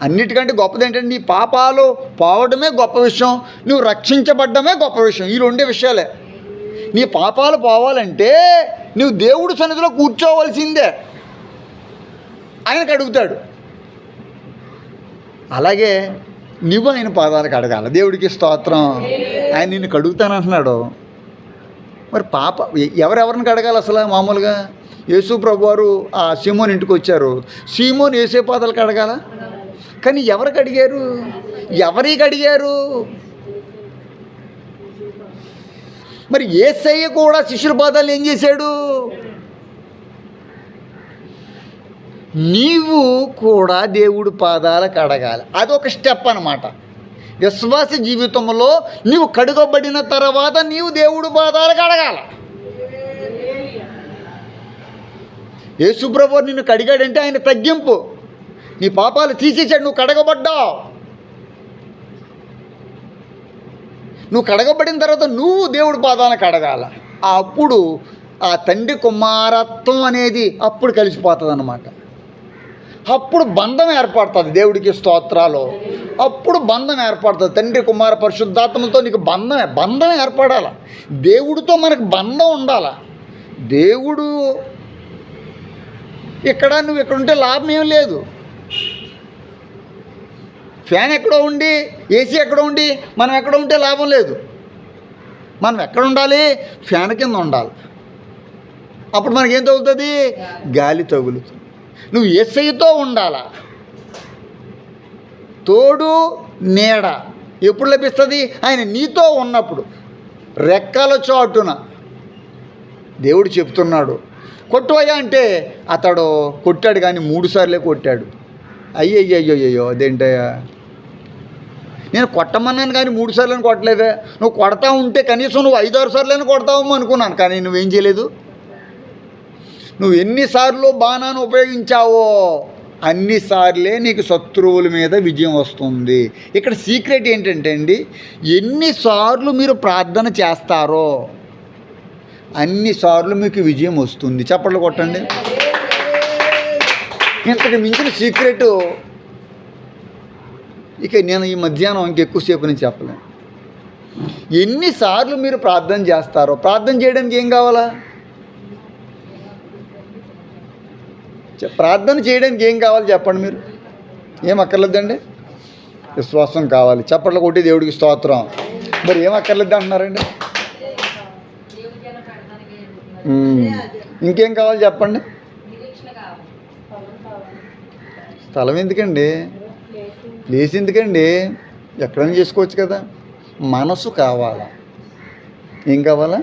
అన్నిటికంటే గొప్పది ఏంటంటే నీ పాపాలు పోవడమే గొప్ప విషయం, నువ్వు రక్షించబడ్డమే గొప్ప విషయం. ఈ రెండే విషయాలే. నీ పాపాలు పోవాలంటే నువ్వు దేవుడి సన్నిధిలో కూర్చోవలసిందే, ఆయనకు అడుగుతాడు. అలాగే నువ్వు ఆయన పాదాలకు అడగాలి. దేవుడికి స్తోత్రం. ఆయన నిన్ను కడుగుతానంటున్నాడు. మరి ఎవరెవరిని కడగాలి అసలు? మామూలుగా యేసు ప్రభు వారు ఆ సీమోన్ ఇంటికి వచ్చారు. సీమోన్ యేసే పాదాలకు అడగాల, కానీ ఎవరికి అడిగారు? ఎవరికి అడిగారు? మరి యేసయ్య కూడా శిష్యుల పాదాలు ఏం చేశాడు? నీవు కూడా దేవుడి పాదాలకు అడగాలి. అదొక స్టెప్ అన్నమాట. విశ్వాస జీవితంలో నీవు కడుగబడిన తర్వాత నీవు దేవుడి పాదాలకు అడగాల. యేసు ప్రభువు నిన్ను కడిగాడంటే ఆయన తగ్గింపు, నీ పాపాలు తీసేసాడు, నువ్వు కడగబడ్డావు. నువ్వు కడగబడిన తర్వాత నువ్వు దేవుడి పాదాలకు అడగాల. అప్పుడు ఆ తండ్రి కుమారత్వం అనేది అప్పుడు కలిసిపోతుంది అన్నమాట. అప్పుడు బంధం ఏర్పడుతుంది. దేవుడికి స్తోత్రాలు. అప్పుడు బంధం ఏర్పడుతుంది. తండ్రి కుమార పరిశుద్ధాత్మలతో నీకు బంధం ఏర్పడాల. దేవుడితో మనకు బంధం ఉండాల. దేవుడు ఇక్కడ నువ్వు ఇక్కడ ఉంటే లాభం ఏం లేదు. ఫ్యాన్ ఎక్కడో ఉండి ఏసీ ఎక్కడో ఉండి మనం ఎక్కడ ఉంటే లాభం లేదు. మనం ఎక్కడ ఉండాలి? ఫ్యాన్ కింద ఉండాలి. అప్పుడు మనకేం తగులుతుంది? గాలి తగులుతుంది. నువ్వు యేసయ్యతో ఉండాలా. తోడు నీడ ఎప్పుడు లభిస్తుంది? ఆయన నీతో ఉన్నప్పుడు. రెక్కల చాటున దేవుడు చెప్తున్నాడు కొట్టువయ్యా అంటే అతడు కొట్టాడు, కానీ 3 సార్లే కొట్టాడు. అయ్యయ్యో అదేంటయ్యా, నేను కొట్టమన్నాను కానీ 3 సార్లు కొట్టలేదే. నువ్వు కొడతా ఉంటే కనీసం నువ్వు 5-6 సార్లు కొడతావేమో అనుకున్నాను, కానీ నువ్వేం చేయలేదు. నువ్వు ఎన్నిసార్లు బాణాన్ని ఉపయోగించావో అన్నిసార్లే నీకు శత్రువుల మీద విజయం వస్తుంది. ఇక్కడ సీక్రెట్ ఏంటంటే అండి, ఎన్నిసార్లు మీరు ప్రార్థన చేస్తారో అన్నిసార్లు మీకు విజయం వస్తుంది. చప్పట్లు కొట్టండి. ఇంతకు మించిన సీక్రెట్ ఇక నేను ఈ మధ్యాహ్నం ఇంకెక్కువసేపు నేను చెప్పలేను. ఎన్నిసార్లు మీరు ప్రార్థన చేస్తారో, ప్రార్థన చేయడానికి ఏం కావాలా? ప్రార్థన చేయడానికి ఏం కావాలి చెప్పండి మీరు? ఏం అక్కర్లేదండి? విశ్వాసం కావాలి. చప్పట్లు కొట్టి దేవుడికి స్తోత్రం. మరి ఏం అక్కర్లేదు అంటున్నారండి? ఇంకేం కావాలి చెప్పండి? స్థలం ఎందుకండి? ప్లేస్ ఎందుకండి? ఎక్కడైనా చేసుకోవచ్చు కదా. మనసు కావాలా? ఏం కావాలా?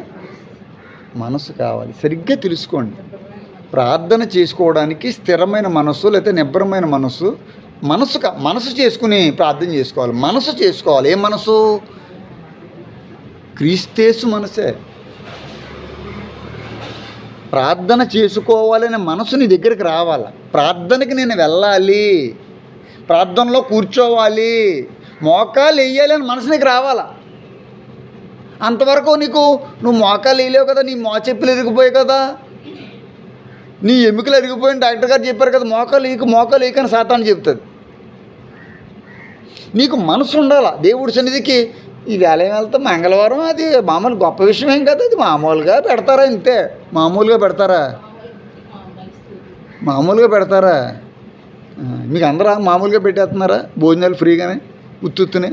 మనసు కావాలి. సరిగ్గా తెలుసుకోండి. ప్రార్థన చేసుకోవడానికి స్థిరమైన మనసు లేకపోతే నిబ్బరమైన మనసు చేసుకుని ప్రార్థన చేసుకోవాలి. మనసు చేసుకోవాలి. ఏ మనసు? క్రీస్తేసు మనసే. ప్రార్థన చేసుకోవాలనే మనసు నీ దగ్గరికి రావాలి. ప్రార్థనకి నేను వెళ్ళాలి, ప్రార్థనలో కూర్చోవాలి, మోకాలు వేయాలని మనసు నీకు రావాలా. అంతవరకు నువ్వు మోకాలు వేయలేవు కదా, నీ చెప్పులు ఇరిగిపోయాయి కదా, నీ ఎముకలు అరిగిపోయిన డాక్టర్ గారు చెప్పారు కదా, మోకాలు వేయకని సాతాను చెప్తుంది. నీకు మనసు ఉండాలా. దేవుడి సన్నిధికి ఈ వేళ వెళ్తే మంగళవారం అది మామూలు గొప్ప విషయం ఏం కదా, అది మామూలుగా పెడతారా? ఇంతే. మామూలుగా పెడతారా? మీకు అందరూ మామూలుగా పెట్టేస్తున్నారా భోజనాలు ఫ్రీగానే ఉత్తునే?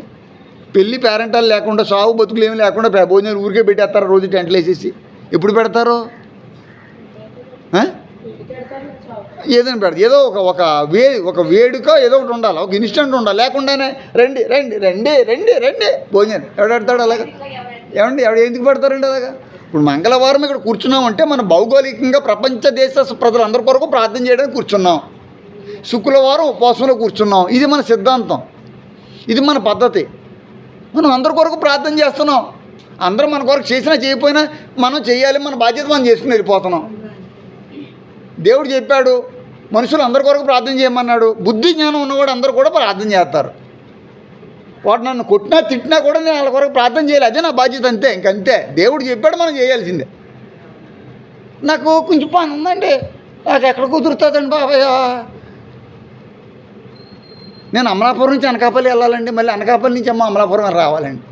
పెళ్ళి పేరెంటాలు లేకుండా, సాగు బతుకులు ఏమి లేకుండా భోజనాలు ఊరికే పెట్టేస్తారా రోజు టెంట్లు వేసేసి? ఎప్పుడు పెడతారు? ఏదైనా పెడతారు. ఏదో ఒక వేడుక ఏదో ఒకటి ఉండాలి, ఒక ఇన్స్టెంట్ ఉండాలి. లేకుండానే రండి రండి రండి రండి రండి భోజనం ఎవడు పెడతాడు అలాగా? ఎందుకు పెడతారండి అలాగా? ఇప్పుడు మంగళవారం ఇక్కడ కూర్చున్నామంటే మన భౌగోళికంగా ప్రపంచ దేశ ప్రజలందరి కొరకు ప్రార్థన చేయడానికి కూర్చున్నాం. శుక్రవారం ఉపవాసంలో కూర్చున్నాం. ఇది మన సిద్ధాంతం, ఇది మన పద్ధతి. మనం అందరి కొరకు ప్రార్థన చేస్తున్నాం. అందరూ మన కొరకు చేసినా చేయకపోయినా మనం చేయాలి, మన బాధ్యత మనం చేసుకుని వెళ్ళిపోతున్నాం. దేవుడు చెప్పాడు మనుషులు అందరి కొరకు ప్రార్థన చేయమన్నాడు. బుద్ధి జ్ఞానం ఉన్నవాడు అందరూ కూడా ప్రార్థన చేస్తారు. వాడు నన్ను కొట్టినా తిట్టినా కూడా నేను వాళ్ళ కొరకు ప్రార్థన చేయాలి, అదే నా బాధ్యత. అంతే, ఇంకంతే. దేవుడు చెప్పాడు, మనం చేయాల్సిందే. నాకు కొంచెం పని ఉందండి, నాకు ఎక్కడ కుదురుతుందండి బాబయ్య, నేను అమలాపురం నుంచి అనకాపల్లి వెళ్ళాలండి, మళ్ళీ అనకాపల్లి నుంచి అమలాపురం రావాలండి.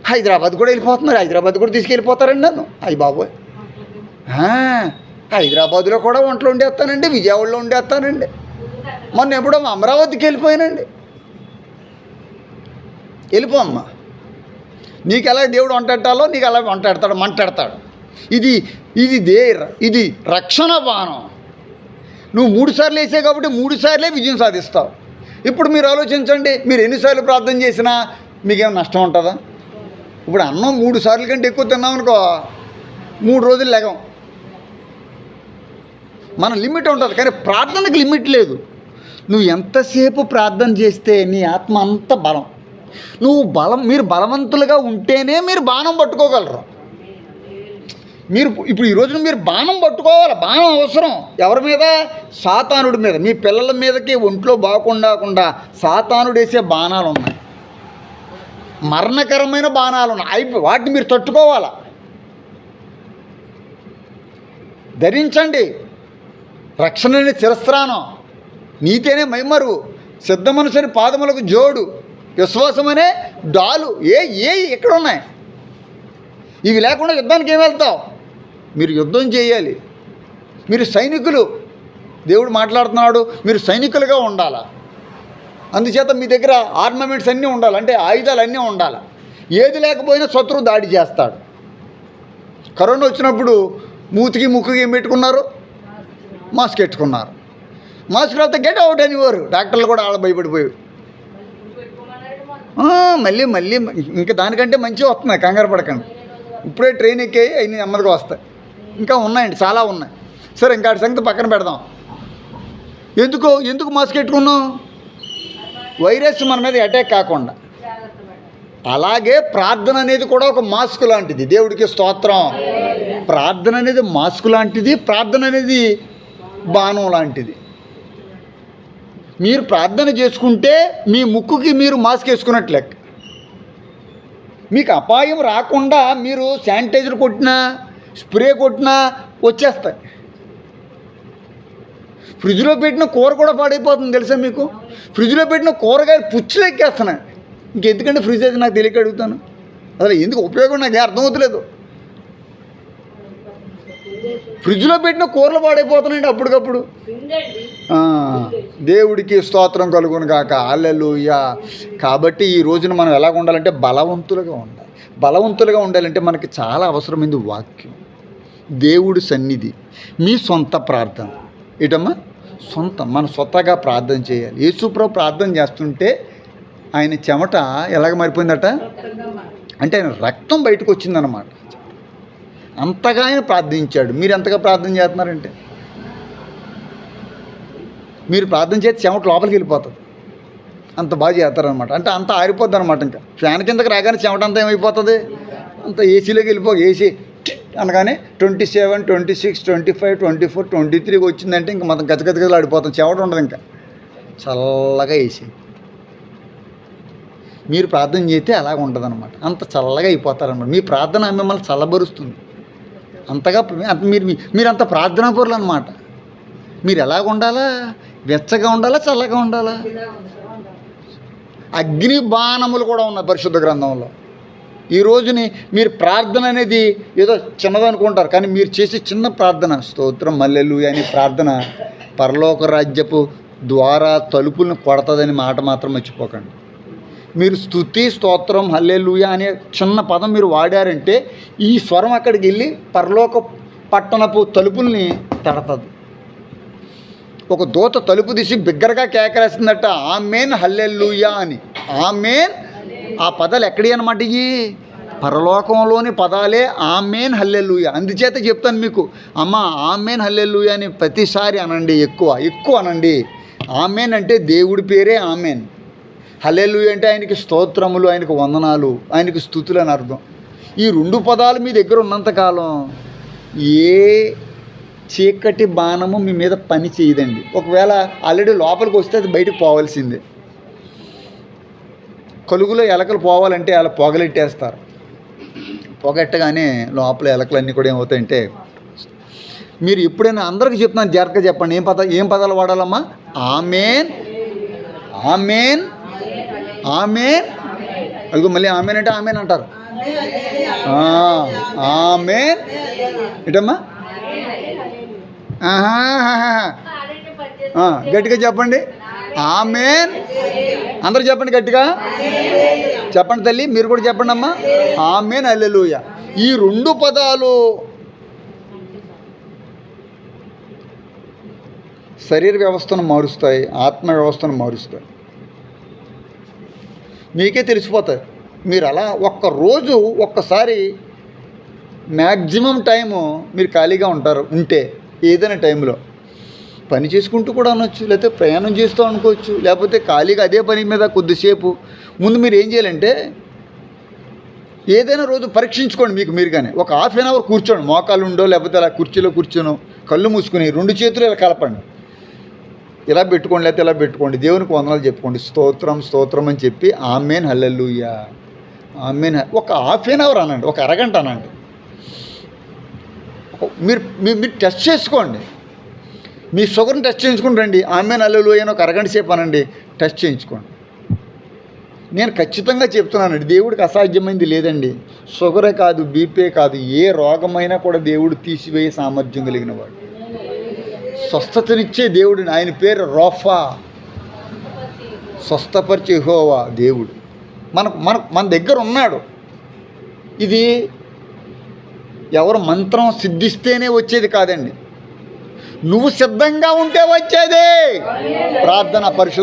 హైదరాబాద్ కూడా వెళ్ళిపోతున్నారు, హైదరాబాద్ కూడా తీసుకెళ్ళిపోతారండి నన్ను. అయ్యి బాబోయ్, హైదరాబాద్లో కూడా వంటలు వండేస్తానండి, విజయవాడలో వండేస్తానండి. మొన్న ఎప్పుడో అమరావతికి వెళ్ళిపోయానండి. వెళ్ళిపోమ్మా, నీకు ఎలా దేవుడు వంటెట్టాలో నీకు అలా వంటెడతాడు, మంటెడతాడు. ఇది రక్షణ బాణం. నువ్వు 3 సార్లు వేసావు కాబట్టి 3 సార్లే విజయం సాధిస్తావు. ఇప్పుడు మీరు ఆలోచించండి, మీరు ఎన్నిసార్లు ప్రార్థన చేసినా మీకేం నష్టం ఉంటుందా? ఇప్పుడు అన్నం 3 సార్లు కంటే ఎక్కువ తిన్నామనుకో 3 రోజులు లెగం. మన లిమిట్ ఉంటుంది, కానీ ప్రార్థనకు లిమిట్ లేదు. నువ్వు ఎంతసేపు ప్రార్థన చేస్తే నీ ఆత్మ అంత బలం. మీరు బలవంతులుగా ఉంటేనే మీరు బాణం పట్టుకోగలరు. ఇప్పుడు ఈ రోజున మీరు బాణం పట్టుకోవాలి. బాణం అవసరం. ఎవరి మీద? సాతానుడి మీద. మీ పిల్లల మీదకి ఒంట్లో బాగుండకుండా సాతానుడు వేసే బాణాలు ఉన్నాయి, మరణకరమైన బాణాలు ఉన్నాయి. వాటిని మీరు తట్టుకోవాలా. ధరించండి రక్షణని శిరస్త్రానం, నీతేనే మైమరు, సిద్ధ మనసుని పాదములకు జోడు, విశ్వాసం అనే డాలు. ఎక్కడ ఉన్నాయి? ఇవి లేకుండా యుద్ధానికి ఏం వెళ్తావు? మీరు యుద్ధం చేయాలి. మీరు సైనికులు, దేవుడు మాట్లాడుతున్నాడు, మీరు సైనికులుగా ఉండాలా. అందుచేత మీ దగ్గర ఆర్నమెంట్స్ అన్నీ ఉండాలి, అంటే ఆయుధాలు అన్నీ ఉండాలి. ఏది లేకపోయినా శత్రువు దాడి చేస్తాడు. కరోనా వచ్చినప్పుడు మూతికి ముక్కుకి ఏం పెట్టుకున్నారు? మాస్క్ పెట్టుకున్నారు. మాస్క్ లేకపోతే గెట్ అవుట్ అనేవారు. డాక్టర్లు కూడా వాళ్ళు భయపడిపోయి మళ్ళీ మళ్ళీ ఇంకా దానికంటే మంచిగా వస్తున్నాయి, కంగారు పడకండి. ఇప్పుడే ట్రైన్ ఎక్కాయి, అవి నెమ్మదిగా వస్తాయి. ఇంకా ఉన్నాయండి, చాలా ఉన్నాయి. సరే, ఇంకా సంగతి పక్కన పెడదాం. ఎందుకు మాస్క్ పెట్టుకున్నాం? వైరస్ మన మీద అటాక్ కాకుండా. అలాగే ప్రార్థన అనేది కూడా ఒక మాస్క్ లాంటిది. దేవుడికి స్తోత్రం. ప్రార్థన అనేది మాస్క్ లాంటిది, ప్రార్థన అనేది బాణం లాంటిది. మీరు ప్రార్థన చేసుకుంటే మీ ముక్కుకి మీరు మాస్క్ వేసుకున్నట్లే. మీకు అపాయం రాకుండా మీరు శానిటైజర్ కొట్టినా, స్ప్రే కొట్టినా వచ్చేస్తాయి. ఫ్రిడ్జ్లో పెట్టిన కూర కూడా పాడైపోతుంది తెలుసా మీకు? ఫ్రిడ్జ్లో పెట్టిన కూరగాయలు పుచ్చులు ఎక్కేస్తున్నాయి. ఇంకెందుకంటే ఫ్రిడ్జ్ అయితే నాకు తెలియక అడుగుతాను. అసలు ఎందుకు ఉపయోగం నాకు అర్థమవుతలేదు. ఫ్రిడ్జ్లో పెట్టిన కూరలు పాడైపోతున్నాయండి అప్పటికప్పుడు. దేవుడికి స్తోత్రం కలుగును గాక. హల్లెలూయా. కాబట్టి ఈ రోజున మనం ఎలాగ ఉండాలంటే బలవంతులుగా ఉండాలి. బలవంతులుగా ఉండాలంటే మనకి చాలా అవసరమైంది వాక్యం, దేవుడి సన్నిధి, మీ సొంత ప్రార్థన. ఏటమ్మా? మన స్వతహాగా ప్రార్థన చేయాలి. యేసుప్రభు ప్రార్థన చేస్తుంటే ఆయన చెమట ఎలాగ మారిపోయిందట అంటే ఆయన రక్తం బయటకు వచ్చిందనమాట. అంతగా ఆయన ప్రార్థించాడు. మీరు ఎంతగా ప్రార్థన చేస్తున్నారంటే, మీరు ప్రార్థన చేస్తే చెమట లోపలికి వెళ్ళిపోతుంది. అంత బాగా చేస్తారనమాట. అంటే అంత ఆరిపోద్ది అనమాట. ఇంకా ఫ్యాన్ కిందకి రాగానే చెమట అంతా ఏమైపోతుంది, అంత ఏసీలోకి ఏసీ అనగానే 27, 26, 25, 24, 23 వచ్చిందంటే ఇంకా మొత్తం గజగజగలు ఆడిపోతాం. చెమట ఉండదు, ఇంకా చల్లగా వేసి మీరు ప్రార్థన చేస్తే అలాగ ఉంటుంది అనమాట. అంత చల్లగా అయిపోతారనమాట. మీ ప్రార్థన మిమ్మల్ని చల్లబరుస్తుంది. అంతగా మీరు అంత ప్రార్థనా పరులు అనమాట. మీరు ఎలాగ ఉండాలా? వెచ్చగా ఉండాలా, చల్లగా ఉండాలా? అగ్ని బాణములు కూడా ఉన్నాయి పరిశుద్ధ గ్రంథంలో. ఈ రోజుని మీరు ప్రార్థన అనేది ఏదో చిన్నదనుకుంటారు, కానీ మీరు చేసే చిన్న ప్రార్థన, స్తోత్రం హల్లెలూయా అనే ప్రార్థన పరలోక రాజ్యపు ద్వారా తలుపులను కొడతదని మాట మాత్రం మర్చిపోకండి. మీరు స్తుతి, స్తోత్రం, హల్లెలూయా అనే చిన్న పదం మీరు వాడారంటే ఈ స్వరం అక్కడికి వెళ్ళి పరలోక పట్టణపు తలుపుల్ని తడతది. ఒక దూత తలుపు తీసి బిగ్గరగా కేకరేస్తుందట, ఆమేన్ హల్లెలూయా అని. ఆమేన్, ఆ పదాలు ఎక్కడి అనమాట? ఇవి పరలోకంలోని పదాలే ఆమేన్ హల్లెలూయా. అందుచేత చెప్తాను మీకు, అమ్మ ఆమేన్ హల్లెలూయా అని ప్రతిసారి అనండి, ఎక్కువ అనండి. ఆమేన్ అంటే దేవుడి పేరే ఆమేన్. హల్లెలూయా అంటే ఆయనకి స్తోత్రములు, ఆయనకు వందనాలు, ఆయనకి స్తుతులు అని అర్థం. ఈ రెండు పదాలు మీ దగ్గర ఉన్నంతకాలం ఏ చీకటి బాణము మీ మీద పని చేయదండి. ఒకవేళ ఆల్రెడీ లోపలికి వస్తే అది బయటకు పోవాల్సిందే. కలుగులో ఎలకలు పోవాలంటే అలా పొగలెట్టేస్తారు. పొగెట్టగానే లోపల ఎలకలన్నీ కూడా ఏమవుతాయంటే, మీరు ఎప్పుడైనా అందరికీ చెప్తున్నాను, జాగ్రత్తగా చెప్పండి. ఏం పదాలు వాడాలమ్మా? ఆమేన్, ఆమేన్, ఆమేన్. అదిగో మళ్ళీ ఆమేన్ అంటే ఆమేన్ అంటారు. ఆమేన్ ఏంటమ్మా? గట్టిగా చెప్పండి, ఆమేన్. అందరూ చెప్పండి గట్టిగా, చెప్పండి తల్లి, మీరు కూడా చెప్పండి అమ్మా, ఆమేన్ హల్లెలూయా. ఈ రెండు పదాలు శరీర వ్యవస్థను మారుస్తాయి, ఆత్మ వ్యవస్థను మారుస్తాయి. మీకే తెలిసిపోతాయి. మీరు అలా ఒక్కసారి మ్యాక్సిమం టైము మీరు ఖాళీగా ఉంటే ఏదైనా టైంలో పని చేసుకుంటూ కూడా అనొచ్చు, లేకపోతే ప్రయాణం చేస్తూ అనుకోవచ్చు, లేకపోతే ఖాళీగా అదే పని మీద కొద్దిసేపు ముందు మీరు ఏం చేయాలంటే ఏదైనా రోజు పరీక్షించుకోండి. మీరు కానీ ఒక హాఫ్ అన్ అవర్ కూర్చోండి, మోకాలు ఉండో లేకపోతే అలా కుర్చీలో కూర్చోను, కళ్ళు మూసుకుని 2 చేతులు ఇలా కలపండి, ఇలా పెట్టుకోండి, లేకపోతే ఇలా పెట్టుకోండి, దేవునికి వందనాలు చెప్పుకోండి, స్తోత్రం స్తోత్రం అని చెప్పి ఆమేన్ హల్లెలూయా, ఆమేన్. ఒక హాఫ్ అన్ అవర్ అనండి, ఒక అరగంట అనండి. మీరు టెస్ట్ చేసుకోండి, మీ షుగర్ని టెస్ట్ చేయించుకుని రండి. ఆమేన్ హల్లెలూయా అని ఒక అరగంట సేపు అనండి, టెస్ట్ చేయించుకోండి. నేను ఖచ్చితంగా చెప్తున్నానండి, దేవుడికి అసాధ్యమైంది లేదండి. షుగరే కాదు, బీపీ కాదు, ఏ రోగమైనా కూడా దేవుడు తీసివేసే సామర్థ్యం కలిగిన వాడు. స్వస్థతనిచ్చే దేవుడిని. ఆయన పేరు రోఫా, స్వస్థపరిచే యెహోవా దేవుడు. మన దగ్గర ఉన్నాడు. ఇది ఎవరు మంత్రం సిద్ధిస్తేనే వచ్చేది కాదండి, నువ్వు సిద్ధంగా ఉంటే వచ్చేది. ప్రార్థన పరిశుద్ధ